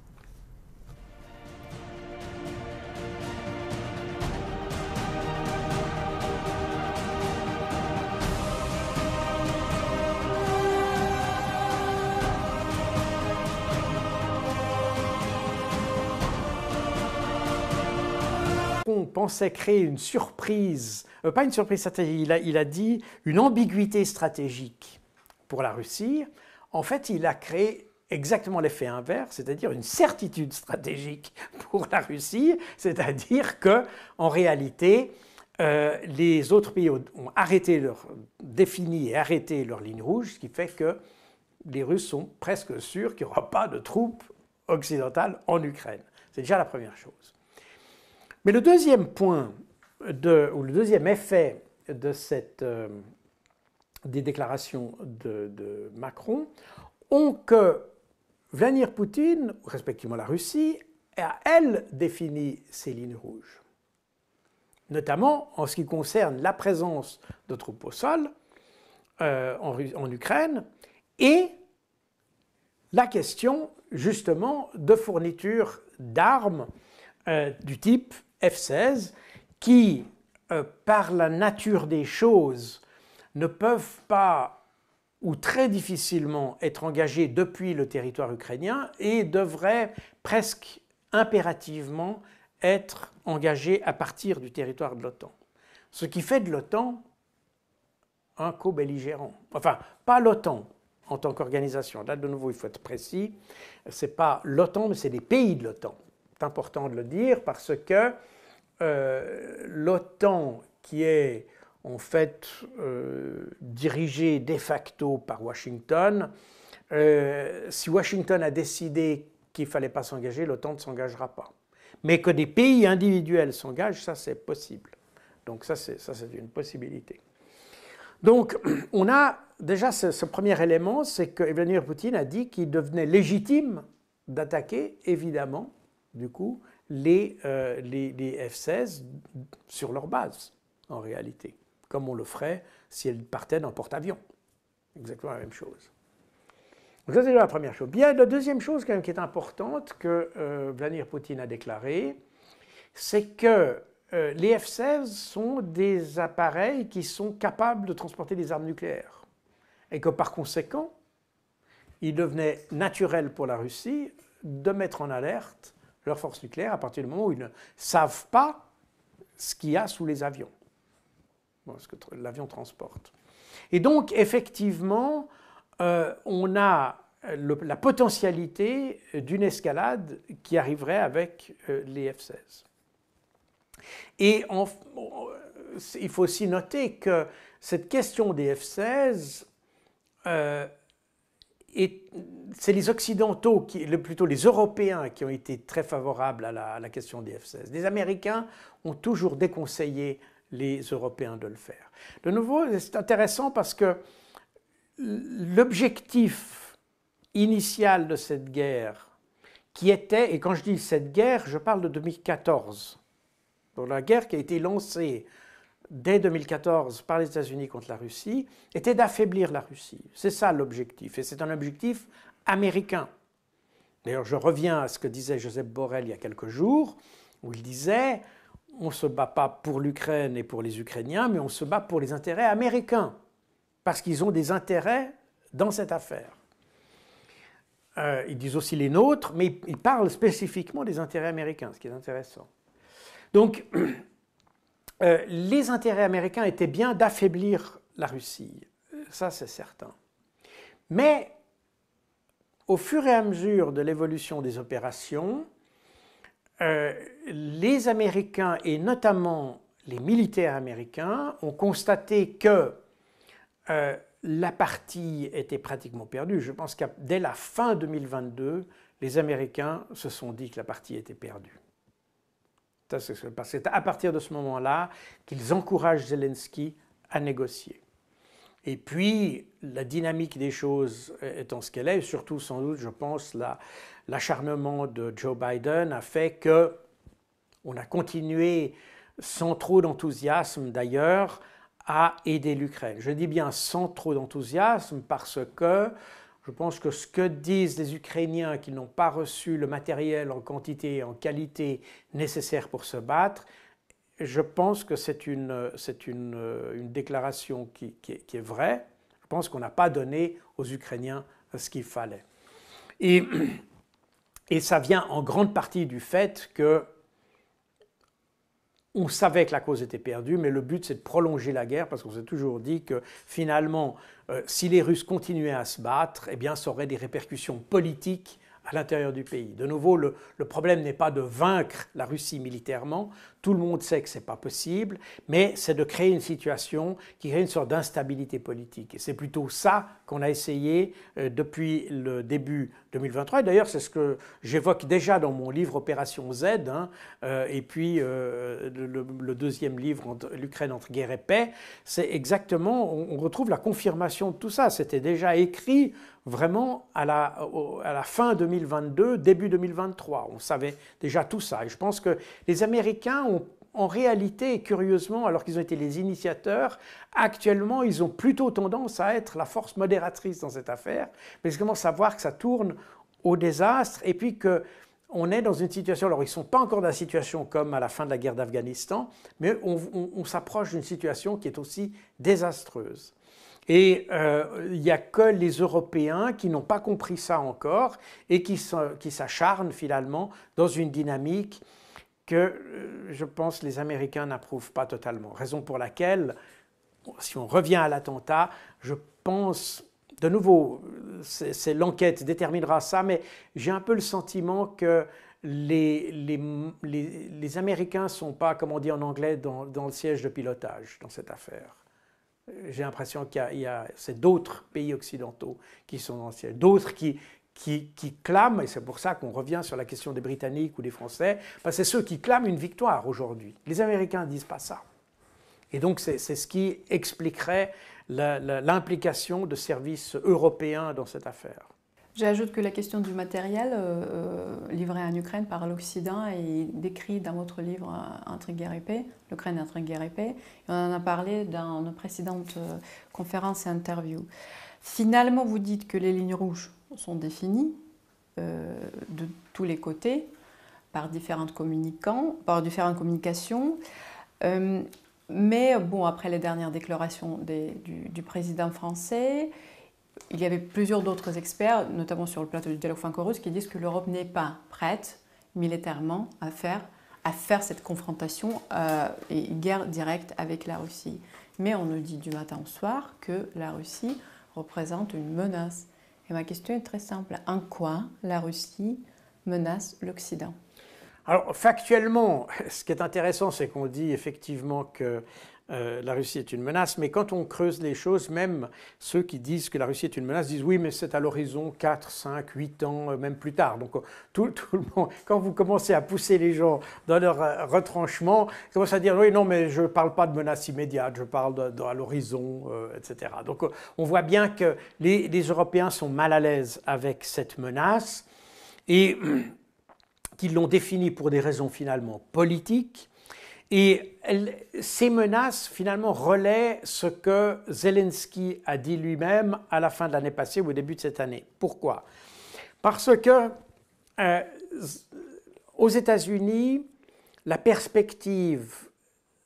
On pensait créer une surprise, pas une surprise stratégique, il a dit une ambiguïté stratégique pour la Russie. En fait, il a créé exactement l'effet inverse, c'est-à-dire une certitude stratégique pour la Russie, c'est-à-dire qu'en réalité, les autres pays ont défini et arrêté leur ligne rouge, ce qui fait que les Russes sont presque sûrs qu'il n'y aura pas de troupes occidentales en Ukraine. C'est déjà la première chose. Mais le deuxième point, ou le deuxième effet de des déclarations de Macron, ont que Vladimir Poutine, respectivement la Russie, a, elle, défini ses lignes rouges. Notamment en ce qui concerne la présence de troupes au sol en Ukraine et la question justement de fourniture d'armes du type F-16 qui, par la nature des choses, ne peuvent pas ou très difficilement être engagés depuis le territoire ukrainien et devraient presque impérativement être engagés à partir du territoire de l'OTAN. Ce qui fait de l'OTAN un co-belligérant. Enfin, pas l'OTAN en tant qu'organisation. Là, de nouveau, il faut être précis. Ce n'est pas l'OTAN, mais c'est les pays de l'OTAN. C'est important de le dire parce que l'OTAN, qui est en fait dirigée de facto par Washington, si Washington a décidé qu'il ne fallait pas s'engager, l'OTAN ne s'engagera pas. Mais que des pays individuels s'engagent, ça c'est possible. Donc ça c'est une possibilité. Donc on a déjà ce premier élément, c'est que Vladimir Poutine a dit qu'il devenait légitime d'attaquer, évidemment, du coup, les F-16 sur leur base, en réalité, comme on le ferait si elles partaient d'un porte-avions. Exactement la même chose. Donc ça, c'est la première chose. Bien, la deuxième chose quand même qui est importante que Vladimir Poutine a déclaré, c'est que les F-16 sont des appareils qui sont capables de transporter des armes nucléaires. Et que par conséquent, il devenait naturel pour la Russie de mettre en alerte leurs forces nucléaires à partir du moment où ils ne savent pas ce qu'il y a sous les avions, ce que l'avion transporte. Et donc, effectivement, on a la potentialité d'une escalade qui arriverait avec les F-16. Et il faut aussi noter que cette question des F-16, c'est les Occidentaux, plutôt les Européens, qui ont été très favorables à la question des F-16. Les Américains ont toujours déconseillé les Européens de le faire. De nouveau, c'est intéressant parce que l'objectif initial de cette guerre, qui était, et quand je dis cette guerre, je parle de 2014, donc la guerre qui a été lancée dès 2014 par les États-Unis contre la Russie, était d'affaiblir la Russie. C'est ça l'objectif, et c'est un objectif américain. D'ailleurs, je reviens à ce que disait Joseph Borrell il y a quelques jours, où il disait « on ne se bat pas pour l'Ukraine et pour les Ukrainiens, mais on se bat pour les intérêts américains, parce qu'ils ont des intérêts dans cette affaire. » Ils disent aussi les nôtres, mais ils parlent spécifiquement des intérêts américains, ce qui est intéressant. Donc, les intérêts américains étaient bien d'affaiblir la Russie, ça c'est certain. Mais au fur et à mesure de l'évolution des opérations, les Américains et notamment les militaires américains ont constaté que la partie était pratiquement perdue. Je pense que dès la fin 2022, les Américains se sont dit que la partie était perdue. C'est à partir de ce moment-là qu'ils encouragent Zelensky à négocier. Et puis, la dynamique des choses étant ce qu'elle est, et surtout sans doute, je pense, l'acharnement de Joe Biden a fait qu'on a continué, sans trop d'enthousiasme d'ailleurs, à aider l'Ukraine. Je dis bien sans trop d'enthousiasme parce que je pense que ce que disent les Ukrainiens qui n'ont pas reçu le matériel en quantité et en qualité nécessaire pour se battre, je pense que c'est une déclaration qui est vraie. Je pense qu'on n'a pas donné aux Ukrainiens ce qu'il fallait. Et ça vient en grande partie du fait que on savait que la cause était perdue, mais le but c'est de prolonger la guerre parce qu'on s'est toujours dit que finalement, si les Russes continuaient à se battre, eh bien ça aurait des répercussions politiques à l'intérieur du pays. De nouveau, le problème n'est pas de vaincre la Russie militairement, tout le monde sait que ce n'est pas possible, mais c'est de créer une situation qui crée une sorte d'instabilité politique. Et c'est plutôt ça qu'on a essayé depuis le début 2023. Et d'ailleurs, c'est ce que j'évoque déjà dans mon livre Opération Z, et puis le deuxième livre, L'Ukraine entre guerre et paix. C'est exactement, on retrouve la confirmation de tout ça. C'était déjà écrit vraiment à la fin 2022, début 2023. On savait déjà tout ça. Et je pense que les Américains ont, en réalité, et curieusement, alors qu'ils ont été les initiateurs, actuellement, ils ont plutôt tendance à être la force modératrice dans cette affaire, mais ils commencent à voir que ça tourne au désastre, et puis qu'on est dans une situation, alors ils ne sont pas encore dans la situation comme à la fin de la guerre d'Afghanistan, mais on s'approche d'une situation qui est aussi désastreuse. Et il n'y a que les Européens qui n'ont pas compris ça encore et qui s'acharnent finalement dans une dynamique que je pense les Américains n'approuvent pas totalement. Raison pour laquelle, si on revient à l'attentat, je pense, de nouveau, l'enquête déterminera ça, mais j'ai un peu le sentiment que les Américains ne sont pas, comme on dit en anglais, dans le siège de pilotage dans cette affaire. J'ai l'impression c'est d'autres pays occidentaux qui sont dans le siège, d'autres qui clament, et c'est pour ça qu'on revient sur la question des Britanniques ou des Français, parce que c'est ceux qui clament une victoire aujourd'hui. Les Américains ne disent pas ça. Et donc c'est ce qui expliquerait l'implication de services européens dans cette affaire. J'ajoute que la question du matériel livré en Ukraine par l'Occident est décrite dans votre livre Entre guerre et paix, l'Ukraine entre guerre et paix. On en a parlé dans nos précédentes conférences et interviews. Finalement, vous dites que les lignes rouges sont définies de tous les côtés par différentes communications. Mais bon, après les dernières déclarations du président français, il y avait plusieurs d'autres experts, notamment sur le plateau du dialogue franco-russe, qui disent que l'Europe n'est pas prête militairement à faire cette confrontation et guerre directe avec la Russie. Mais on nous dit du matin au soir que la Russie représente une menace. Et ma question est très simple. En quoi la Russie menace l'Occident ? Alors, factuellement, ce qui est intéressant, c'est qu'on dit effectivement que la Russie est une menace, mais quand on creuse les choses, même ceux qui disent que la Russie est une menace disent oui, mais c'est à l'horizon 4, 5, 8 ans, même plus tard. Donc tout le monde, quand vous commencez à pousser les gens dans leur retranchement, ils commencent à dire oui, non, mais je ne parle pas de menace immédiate, je parle à l'horizon, etc. Donc on voit bien que les Européens sont mal à l'aise avec cette menace et qu'ils l'ont définie pour des raisons finalement politiques. Et ces menaces, finalement, relaient ce que Zelensky a dit lui-même à la fin de l'année passée ou au début de cette année. Pourquoi ? Parce que aux États-Unis, la perspective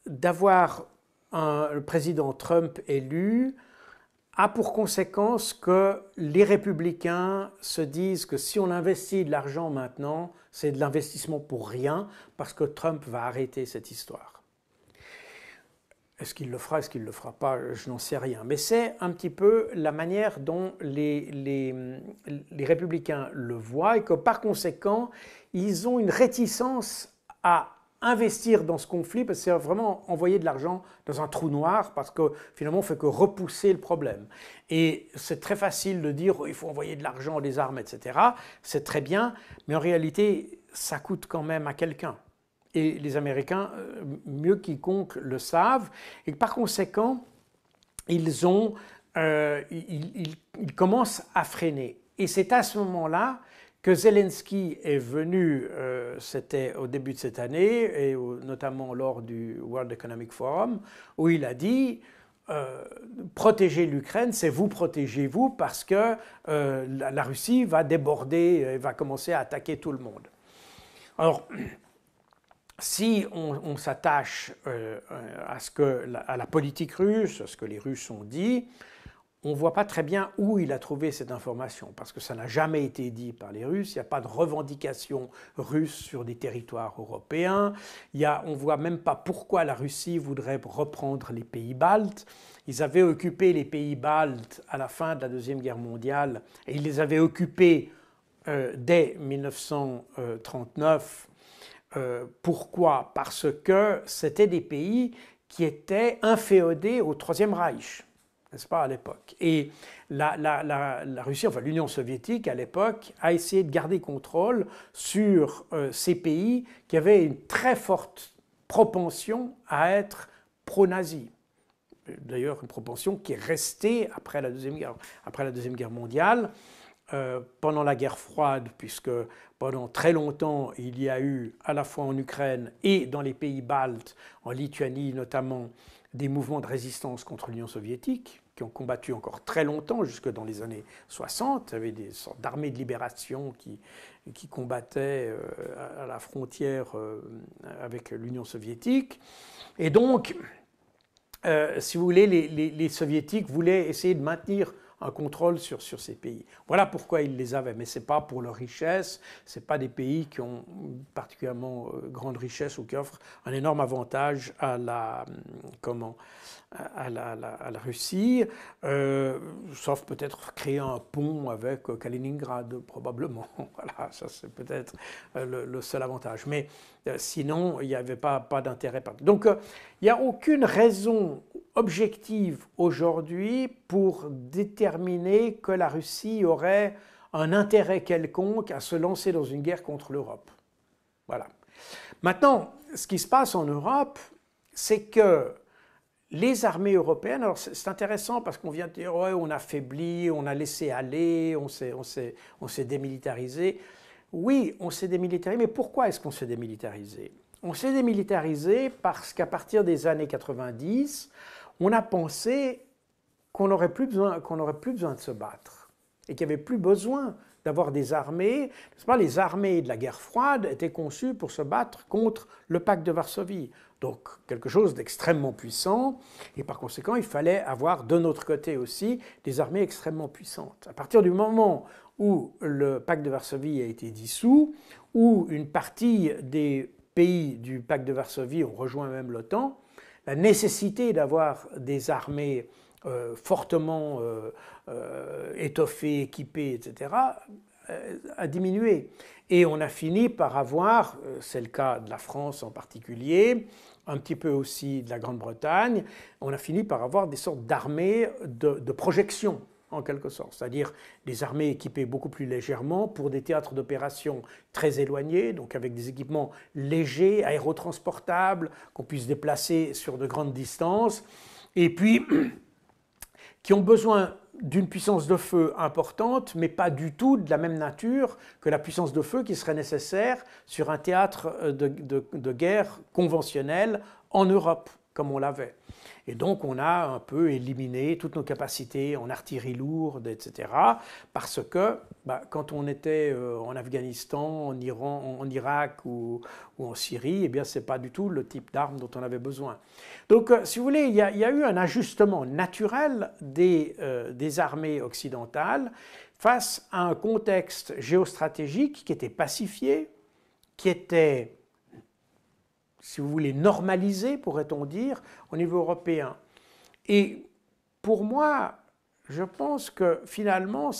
d'avoir le président Trump élu a pour conséquence que les républicains se disent que si on investit de l'argent maintenant, c'est de l'investissement pour rien, parce que Trump va arrêter cette histoire. Est-ce qu'il le fera, est-ce qu'il ne le fera pas, je n'en sais rien. Mais c'est un petit peu la manière dont les républicains le voient, et que par conséquent, ils ont une réticence à investir dans ce conflit, parce que c'est vraiment envoyer de l'argent dans un trou noir, parce que finalement on ne fait que repousser le problème. Et c'est très facile de dire il faut envoyer de l'argent, des armes, etc. C'est très bien, mais en réalité ça coûte quand même à quelqu'un. Et les Américains, mieux quiconque, le savent, et par conséquent ils commencent à freiner. Et c'est à ce moment-là que Zelensky est venu, c'était au début de cette année, et notamment lors du World Economic Forum, où il a dit protéger l'Ukraine, c'est vous protégez-vous parce que la Russie va déborder et va commencer à attaquer tout le monde. Alors, si on s'attache à la politique russe, à ce que les Russes ont dit, on ne voit pas très bien où il a trouvé cette information, parce que ça n'a jamais été dit par les Russes, il n'y a pas de revendication russe sur des territoires européens, on ne voit même pas pourquoi la Russie voudrait reprendre les pays baltes. Ils avaient occupé les pays baltes à la fin de la Deuxième Guerre mondiale, et ils les avaient occupés dès 1939. Pourquoi ? Parce que c'était des pays qui étaient inféodés au Troisième Reich, n'est-ce pas, à l'époque. Et la Russie, enfin l'Union soviétique, à l'époque, a essayé de garder contrôle sur ces pays qui avaient une très forte propension à être pro-nazis. D'ailleurs, une propension qui est restée après la Deuxième Guerre mondiale, pendant la guerre froide, puisque pendant très longtemps, il y a eu, à la fois en Ukraine et dans les pays baltes, en Lituanie notamment, des mouvements de résistance contre l'Union soviétique, qui ont combattu encore très longtemps, jusque dans les années 60. Il y avait des sortes d'armées de libération qui combattaient à la frontière avec l'Union soviétique. Et donc, si vous voulez, les soviétiques voulaient essayer de maintenir un contrôle sur ces pays. Voilà pourquoi ils les avaient, mais ce n'est pas pour leur richesse, ce n'est pas des pays qui ont particulièrement grande richesse ou qui offrent un énorme avantage à la Russie, sauf peut-être créer un pont avec Kaliningrad, probablement. Voilà, ça c'est peut-être le seul avantage. Mais sinon, il n'y avait pas d'intérêt. Donc, il n'y a aucune raison objective aujourd'hui pour déterminer que la Russie aurait un intérêt quelconque à se lancer dans une guerre contre l'Europe. Voilà. Maintenant, ce qui se passe en Europe, c'est que les armées européennes, alors c'est intéressant parce qu'on vient de dire ouais, on a affaibli, on a laissé aller, on s'est démilitarisé. Oui, on s'est démilitarisé, mais pourquoi est-ce qu'on s'est démilitarisé? On s'est démilitarisé parce qu'à partir des années 90, on a pensé qu'on n'aurait plus besoin de se battre et qu'il n'y avait plus besoin d'avoir des armées. N'est-ce pas, les armées de la guerre froide étaient conçues pour se battre contre le pacte de Varsovie. Donc quelque chose d'extrêmement puissant et par conséquent il fallait avoir de notre côté aussi des armées extrêmement puissantes. À partir du moment où le pacte de Varsovie a été dissous, où une partie des pays du pacte de Varsovie ont rejoint même l'OTAN, la nécessité d'avoir des armées fortement étoffées, équipées, etc., a diminué. Et on a fini par avoir, c'est le cas de la France en particulier, un petit peu aussi de la Grande-Bretagne, on a fini par avoir des sortes d'armées de projection, en quelque sorte, c'est-à-dire des armées équipées beaucoup plus légèrement pour des théâtres d'opération très éloignés, donc avec des équipements légers, aérotransportables, qu'on puisse déplacer sur de grandes distances, et puis qui ont besoin d'une puissance de feu importante, mais pas du tout de la même nature que la puissance de feu qui serait nécessaire sur un théâtre de guerre conventionnel en Europe, comme on l'avait. Et donc on a un peu éliminé toutes nos capacités en artillerie lourde, etc. Parce que quand on était en Afghanistan, en Iran, en Irak ou en Syrie, eh bien ce n'est pas du tout le type d'armes dont on avait besoin. Donc si vous voulez, il y a eu un ajustement naturel des armées occidentales face à un contexte géostratégique qui était pacifié, qui était, si vous voulez, normalisé, pourrait-on dire, au niveau européen. Et pour moi, je pense que finalement,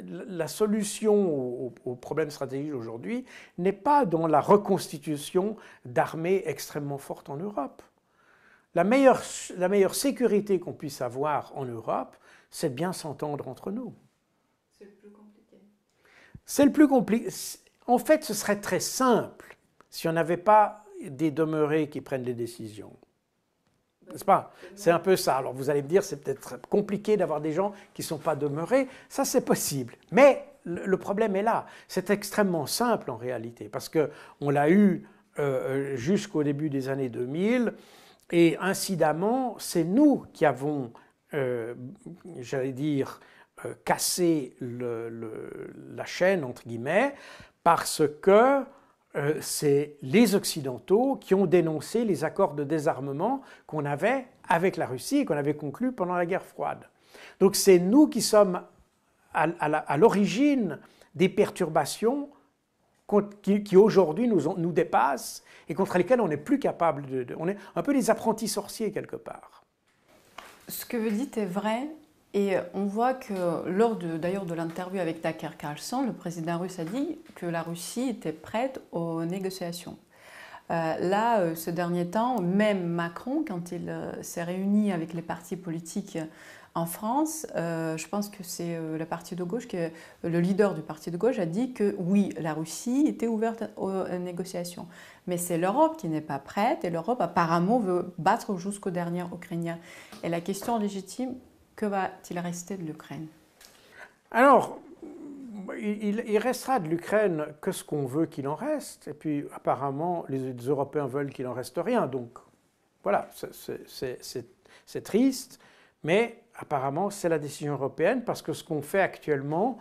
la solution aux problèmes stratégiques aujourd'hui n'est pas dans la reconstitution d'armées extrêmement fortes en Europe. La meilleure sécurité qu'on puisse avoir en Europe, c'est de bien s'entendre entre nous. C'est le plus compliqué. C'est le plus compliqué. En fait, ce serait très simple si on n'avait pas des demeurés qui prennent les décisions. N'est-ce pas? C'est un peu ça. Alors vous allez me dire, c'est peut-être compliqué d'avoir des gens qui ne sont pas demeurés. Ça, c'est possible. Mais le problème est là. C'est extrêmement simple en réalité, parce qu'on l'a eu jusqu'au début des années 2000, et incidemment, c'est nous qui avons, j'allais dire, cassé la chaîne, entre guillemets, parce que c'est les Occidentaux qui ont dénoncé les accords de désarmement qu'on avait avec la Russie et qu'on avait conclus pendant la guerre froide. Donc c'est nous qui sommes à l'origine des perturbations qui aujourd'hui nous dépassent et contre lesquelles on n'est plus capable on est un peu des apprentis sorciers quelque part. Ce que vous dites est vrai. Et on voit que lors d'ailleurs de l'interview avec Tucker Carlson, le président russe a dit que la Russie était prête aux négociations. Là, ce dernier temps, même Macron, quand il s'est réuni avec les partis politiques en France, je pense que c'est le parti de gauche, le leader du parti de gauche a dit que oui, la Russie était ouverte aux négociations. Mais c'est l'Europe qui n'est pas prête et l'Europe apparemment veut battre jusqu'au dernier Ukrainien. Et la question légitime, que va-t-il rester de l'Ukraine? Alors, il restera de l'Ukraine que ce qu'on veut qu'il en reste. Et puis, apparemment, les Européens veulent qu'il en reste rien. Donc, voilà, c'est triste. mais apparemment c'est la décision européenne parce que ce qu'on fait actuellement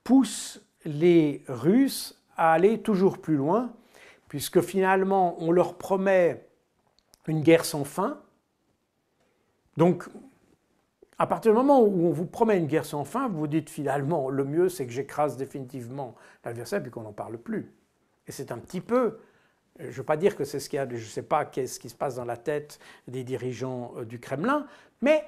pousse les Russes à aller toujours plus loin, puisque finalement on leur promet une guerre sans fin. Donc, à partir du moment où on vous promet une guerre sans fin, vous vous dites finalement le mieux c'est que j'écrase définitivement l'adversaire puis qu'on n'en parle plus. Et c'est un petit peu, je ne veux pas dire que c'est ce qu'il y a, je ne sais pas qu'est-ce qui se passe dans la tête des dirigeants du Kremlin, mais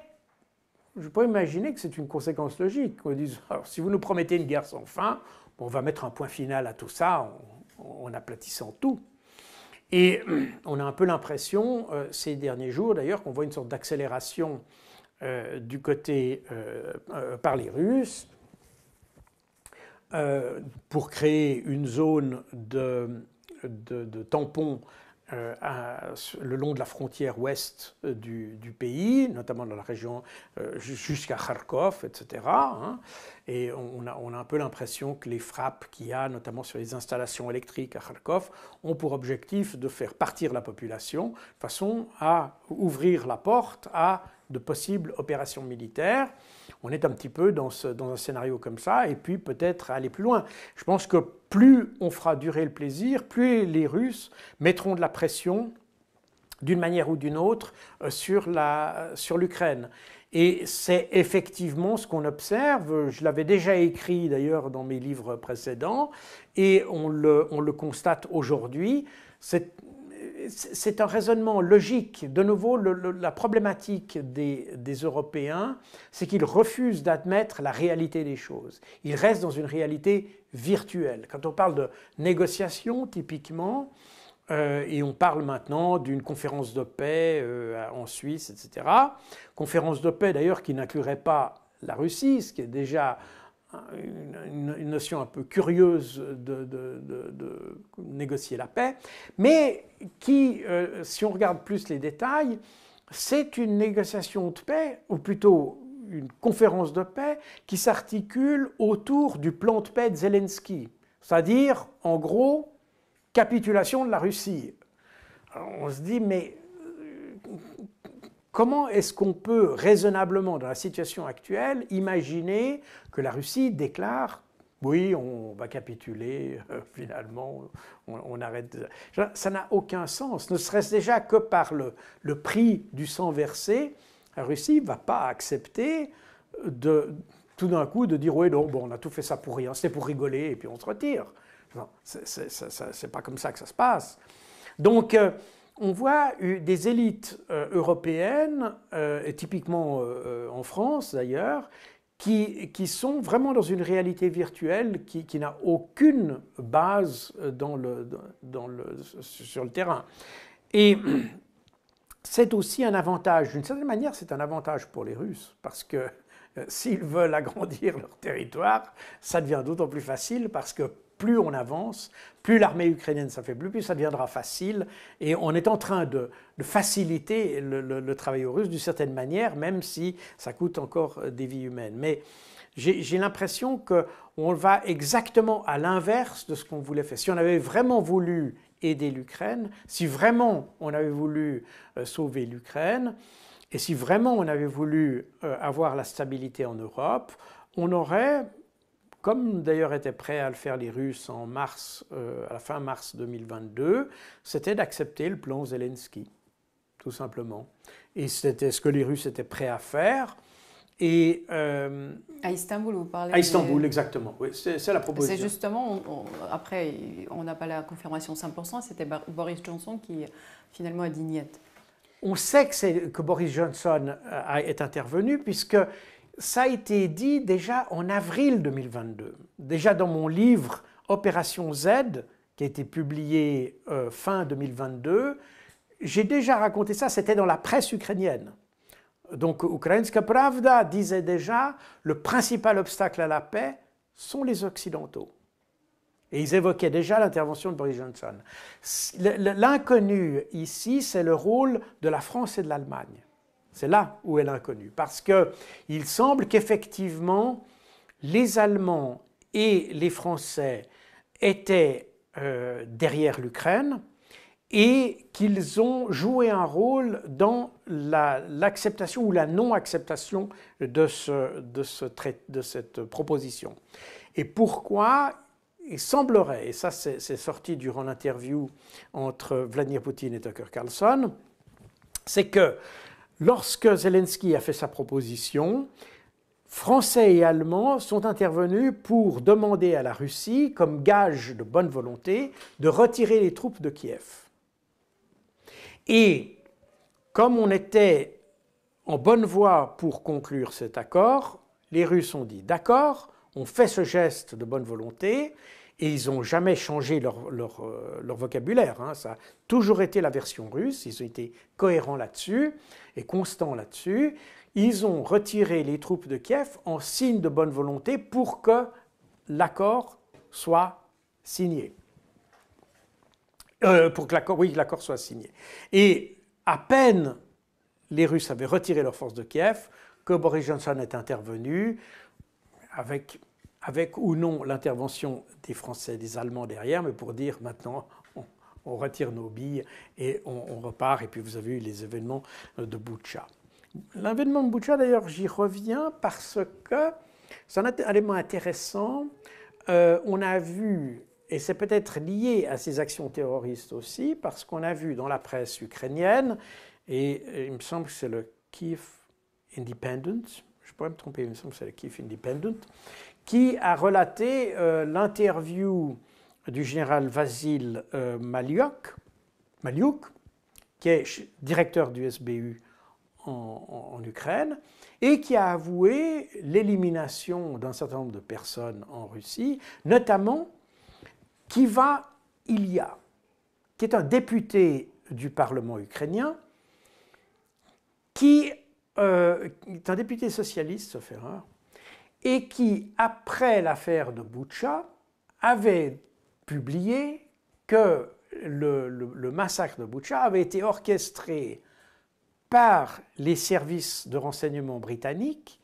je peux imaginer que c'est une conséquence logique. On dit, alors, si vous nous promettez une guerre sans fin, on va mettre un point final à tout ça en aplatissant tout. Et on a un peu l'impression, ces derniers jours d'ailleurs, qu'on voit une sorte d'accélération du côté par les Russes pour créer une zone de tampon le long de la frontière ouest du pays, notamment dans la région jusqu'à Kharkov, etc. Hein. Et on a un peu l'impression que les frappes qu'il y a, notamment sur les installations électriques à Kharkov, ont pour objectif de faire partir la population de façon à ouvrir la porte à de possibles opérations militaires. On est un petit peu dans un scénario comme ça, et puis peut-être aller plus loin. Je pense que plus on fera durer le plaisir, plus les Russes mettront de la pression, d'une manière ou d'une autre, sur l'Ukraine. Et c'est effectivement ce qu'on observe. Je l'avais déjà écrit d'ailleurs dans mes livres précédents, et on le constate aujourd'hui. C'est un raisonnement logique. De nouveau, la problématique des Européens, c'est qu'ils refusent d'admettre la réalité des choses. Ils restent dans une réalité virtuelle. Quand on parle de négociation, typiquement, et on parle maintenant d'une conférence de paix en Suisse, etc. Conférence de paix, d'ailleurs, qui n'inclurait pas la Russie, ce qui est déjà une notion un peu curieuse de négocier la paix, mais qui, si on regarde plus les détails, c'est une négociation de paix, ou plutôt une conférence de paix, qui s'articule autour du plan de paix de Zelensky, c'est-à-dire, en gros, capitulation de la Russie. Alors on se dit, mais comment est-ce qu'on peut raisonnablement, dans la situation actuelle, imaginer que la Russie déclare « oui, on va capituler, finalement, on arrête ». Ça n'a aucun sens, ne serait-ce déjà que par le prix du sang versé. La Russie ne va pas accepter tout d'un coup de dire « oui, non, bon, on a tout fait ça pour rien, c'était pour rigoler, et puis on se retire ». Non, c'est pas comme ça que ça se passe. Donc, on voit des élites européennes, et typiquement en France d'ailleurs, qui sont vraiment dans une réalité virtuelle qui n'a aucune base sur le terrain. Et c'est aussi un avantage, d'une certaine manière, c'est un avantage pour les Russes, parce que s'ils veulent agrandir leur territoire, ça devient d'autant plus facile parce que plus on avance, plus l'armée ukrainienne s'affaiblit, plus ça deviendra facile. Et on est en train de faciliter le travail aux Russes d'une certaine manière, même si ça coûte encore des vies humaines. Mais j'ai l'impression qu'on va exactement à l'inverse de ce qu'on voulait faire. Si on avait vraiment voulu aider l'Ukraine, si vraiment on avait voulu sauver l'Ukraine, et si vraiment on avait voulu avoir la stabilité en Europe, on aurait, comme d'ailleurs étaient prêts à le faire les Russes en mars, à la fin mars 2022, c'était d'accepter le plan Zelensky, tout simplement. Et c'était ce que les Russes étaient prêts à faire. Et, à Istanbul, vous parlez. À Istanbul, exactement. Oui, c'est la proposition. C'est justement, après, on n'a pas la confirmation 100%, c'était Boris Johnson qui finalement a dit niet. On sait que Boris Johnson est intervenu, puisque ça a été dit déjà en avril 2022. Déjà dans mon livre Opération Z, qui a été publié fin 2022, j'ai déjà raconté ça, c'était dans la presse ukrainienne. Donc Ukrainska Pravda disait déjà, le principal obstacle à la paix sont les Occidentaux. Et ils évoquaient déjà l'intervention de Boris Johnson. L'inconnu ici, c'est le rôle de la France et de l'Allemagne. C'est là où est l'inconnu. Parce qu'il semble qu'effectivement, les Allemands et les Français étaient derrière l'Ukraine et qu'ils ont joué un rôle dans l'acceptation ou la non-acceptation de cette proposition. Et pourquoi? Il semblerait, et ça c'est sorti durant l'interview entre Vladimir Poutine et Tucker Carlson, c'est que lorsque Zelensky a fait sa proposition, Français et Allemands sont intervenus pour demander à la Russie, comme gage de bonne volonté, de retirer les troupes de Kiev. Et comme on était en bonne voie pour conclure cet accord, les Russes ont dit d'accord, on fait ce geste de bonne volonté, et ils n'ont jamais changé leur vocabulaire, hein. Ça a toujours été la version russe, ils ont été cohérents là-dessus et constants là-dessus. Ils ont retiré les troupes de Kiev en signe de bonne volonté pour que l'accord soit signé. Pour que l'accord soit signé. Et à peine les Russes avaient retiré leurs forces de Kiev que Boris Johnson est intervenu avec ou non l'intervention des Français, des Allemands derrière, mais pour dire maintenant on retire nos billes et on repart. Et puis vous avez eu les événements de Boutcha. L'événement de Boutcha, d'ailleurs, j'y reviens parce que c'est un élément intéressant. On a vu, et c'est peut-être lié à ces actions terroristes aussi, parce qu'on a vu dans la presse ukrainienne, et il me semble que c'est le Kyiv Independent, je pourrais me tromper, il me semble que c'est le Kyiv Independent, qui a relaté l'interview du général Vasil Maliuk, qui est directeur du SBU en Ukraine, et qui a avoué l'élimination d'un certain nombre de personnes en Russie, notamment Kiva Ilya, qui est un député du Parlement ukrainien, qui est un député socialiste, sauf erreur, et qui, après l'affaire de Boutcha, avait publié que le massacre de Boutcha avait été orchestré par les services de renseignement britanniques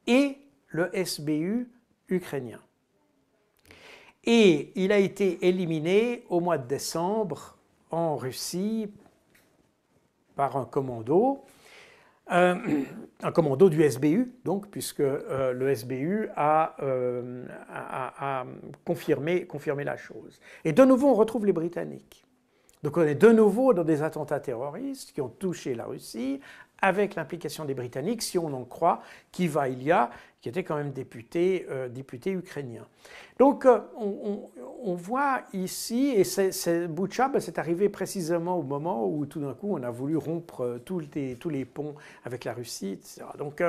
et le SBU ukrainien. Et il a été éliminé au mois de décembre en Russie par un commando du SBU, donc, puisque le SBU a confirmé la chose. Et de nouveau, on retrouve les Britanniques. Donc on est de nouveau dans des attentats terroristes qui ont touché la Russie, avec l'implication des Britanniques, si on en croit Kiva Ilya, qui était quand même député ukrainien. Donc on voit ici, et Boutcha, c'est arrivé précisément au moment où tout d'un coup on a voulu rompre tous les ponts avec la Russie, etc. Donc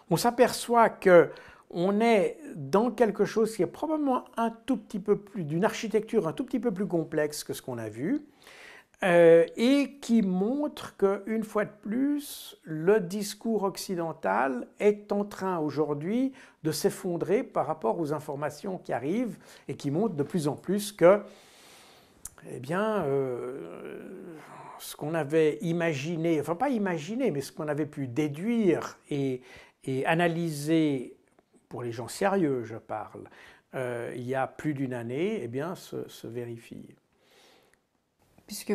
on s'aperçoit qu'on est dans quelque chose qui est probablement un tout petit peu plus, d'une architecture un tout petit peu plus complexe que ce qu'on a vu, et qui montre qu'une fois de plus, le discours occidental est en train aujourd'hui de s'effondrer par rapport aux informations qui arrivent et qui montrent de plus en plus que, eh bien, ce qu'on avait imaginé, enfin pas imaginé, mais ce qu'on avait pu déduire et analyser, pour les gens sérieux je parle, il y a plus d'une année, eh bien, se vérifie. Puisque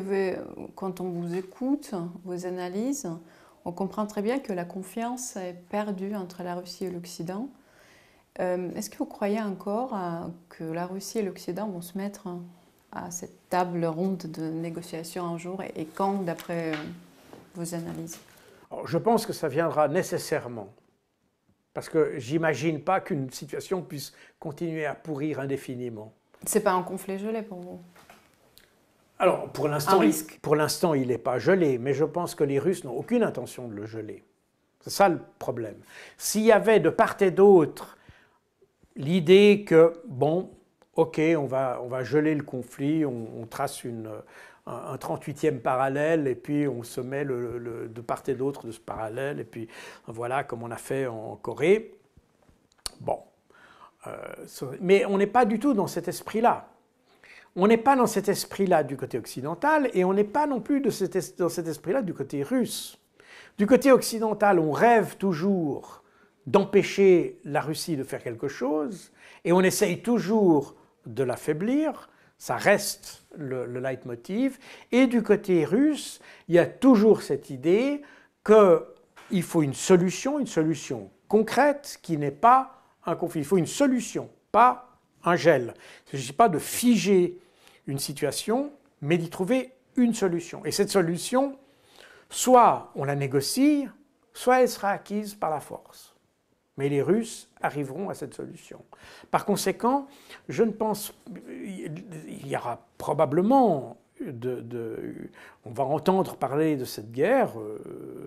quand on vous écoute, vos analyses, on comprend très bien que la confiance est perdue entre la Russie et l'Occident. Est-ce que vous croyez encore que la Russie et l'Occident vont se mettre à cette table ronde de négociation un jour, et quand, d'après vos analyses? Alors, je pense que ça viendra nécessairement, parce que j'imagine pas qu'une situation puisse continuer à pourrir indéfiniment. C'est pas un conflit gelé pour vous? Alors, pour l'instant, il n'est pas gelé, mais je pense que les Russes n'ont aucune intention de le geler. C'est ça le problème. S'il y avait de part et d'autre l'idée que, bon, ok, on va geler le conflit, on trace un 38e parallèle, et puis on se met de part et d'autre de ce parallèle, et puis voilà, comme on a fait en Corée. Bon. Mais on n'est pas du tout dans cet esprit-là. On n'est pas dans cet esprit-là du côté occidental, et on n'est pas non plus dans cet esprit-là du côté russe. Du côté occidental, on rêve toujours d'empêcher la Russie de faire quelque chose, et on essaye toujours de l'affaiblir, Ça reste le leitmotiv. Et du côté russe, il y a toujours cette idée qu'il faut une solution concrète qui n'est pas un conflit. Il faut une solution, pas un gel. Il ne s'agit pas de figer une situation, mais d'y trouver une solution. Et cette solution, soit on la négocie, soit elle sera acquise par la force. Mais les Russes arriveront à cette solution. Par conséquent, je ne pense... Il y aura probablement... on va entendre parler de cette guerre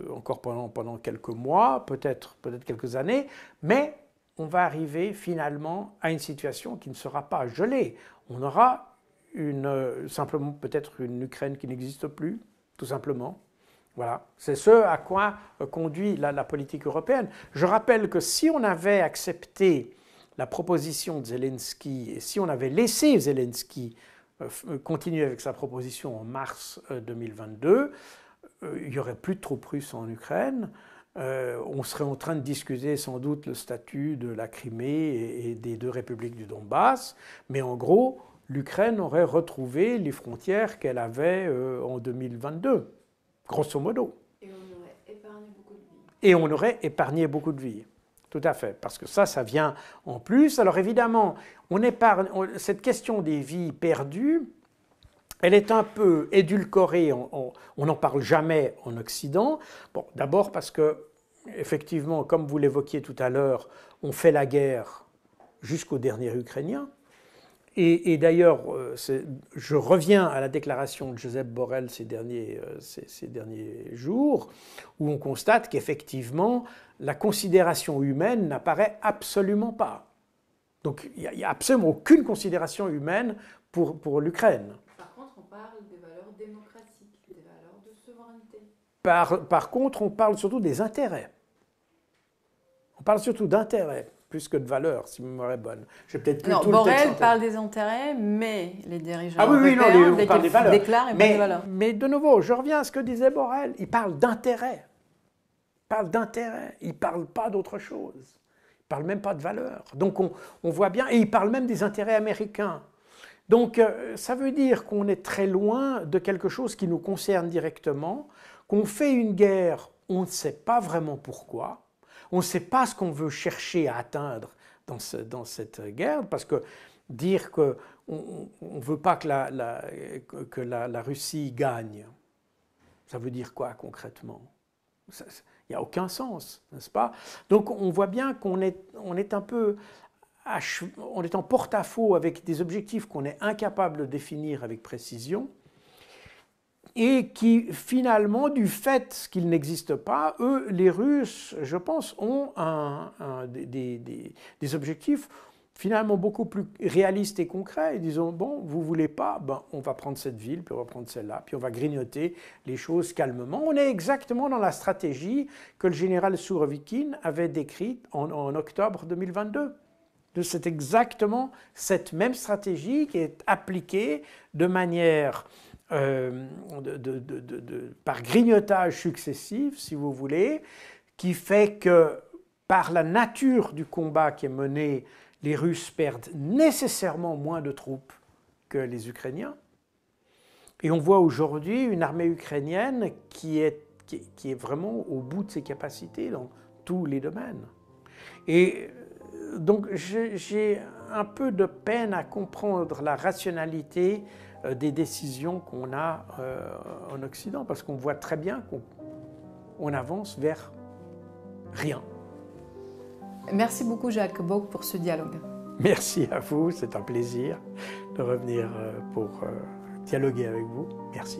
encore pendant quelques mois, peut-être quelques années, mais on va arriver finalement à une situation qui ne sera pas gelée. On aura simplement peut-être une Ukraine qui n'existe plus, tout simplement. Voilà, c'est ce à quoi conduit la politique européenne. Je rappelle que si on avait accepté la proposition de Zelensky et si on avait laissé Zelensky continuer avec sa proposition en mars 2022, il n'y aurait plus de troupes russes en Ukraine. On serait en train de discuter sans doute le statut de la Crimée et des 2 républiques du Donbass. Mais en gros, l'Ukraine aurait retrouvé les frontières qu'elle avait en 2022. Grosso modo. Et on aurait épargné beaucoup de vies. Et on aurait épargné beaucoup de vies. Tout à fait. Parce que ça vient en plus. Alors évidemment, cette question des vies perdues, elle est un peu édulcorée. On n'en parle jamais en Occident. Bon, d'abord parce que, effectivement, comme vous l'évoquiez tout à l'heure, on fait la guerre jusqu'au dernier Ukrainien. Et d'ailleurs, je reviens à la déclaration de Josep Borrell ces derniers jours, où on constate qu'effectivement, la considération humaine n'apparaît absolument pas. Donc il n'y a absolument aucune considération humaine pour l'Ukraine. Par contre, on parle des valeurs démocratiques, des valeurs de souveraineté. Par contre, on parle surtout des intérêts. On parle surtout d'intérêts. Plus que de valeur, si ma mémoire est bonne. Borrell parle des intérêts, mais les dirigeants européens déclarent des valeurs. Mais de nouveau, je reviens à ce que disait Borrell. Il parle d'intérêt. Il ne parle pas d'autre chose. Il ne parle même pas de valeur. Donc on voit bien, et il parle même des intérêts américains. Donc ça veut dire qu'on est très loin de quelque chose qui nous concerne directement, qu'on fait une guerre, on ne sait pas vraiment pourquoi. On ne sait pas ce qu'on veut chercher à atteindre dans cette guerre, parce que dire qu'on ne veut pas que la Russie gagne, ça veut dire quoi concrètement? Il n'y a aucun sens, n'est-ce pas? Donc on voit bien qu'on est un peu... On est en porte-à-faux avec des objectifs qu'on est incapable de définir avec précision, et qui, finalement, du fait qu'ils n'existent pas, eux, les Russes, je pense, ont des objectifs finalement beaucoup plus réalistes et concrets. Ils disent, bon, vous ne voulez pas, ben, on va prendre cette ville, puis on va prendre celle-là, puis on va grignoter les choses calmement. On est exactement dans la stratégie que le général Sourovikine avait décrite en octobre 2022. C'est exactement cette même stratégie qui est appliquée de manière... par grignotage successif, si vous voulez, qui fait que par la nature du combat qui est mené, les Russes perdent nécessairement moins de troupes que les Ukrainiens. Et on voit aujourd'hui une armée ukrainienne qui est vraiment au bout de ses capacités dans tous les domaines. Et donc j'ai un peu de peine à comprendre la rationalité des décisions qu'on a en Occident, parce qu'on voit très bien qu'on avance vers rien. Merci beaucoup Jacques Bock pour ce dialogue. Merci à vous, c'est un plaisir de revenir pour dialoguer avec vous. Merci.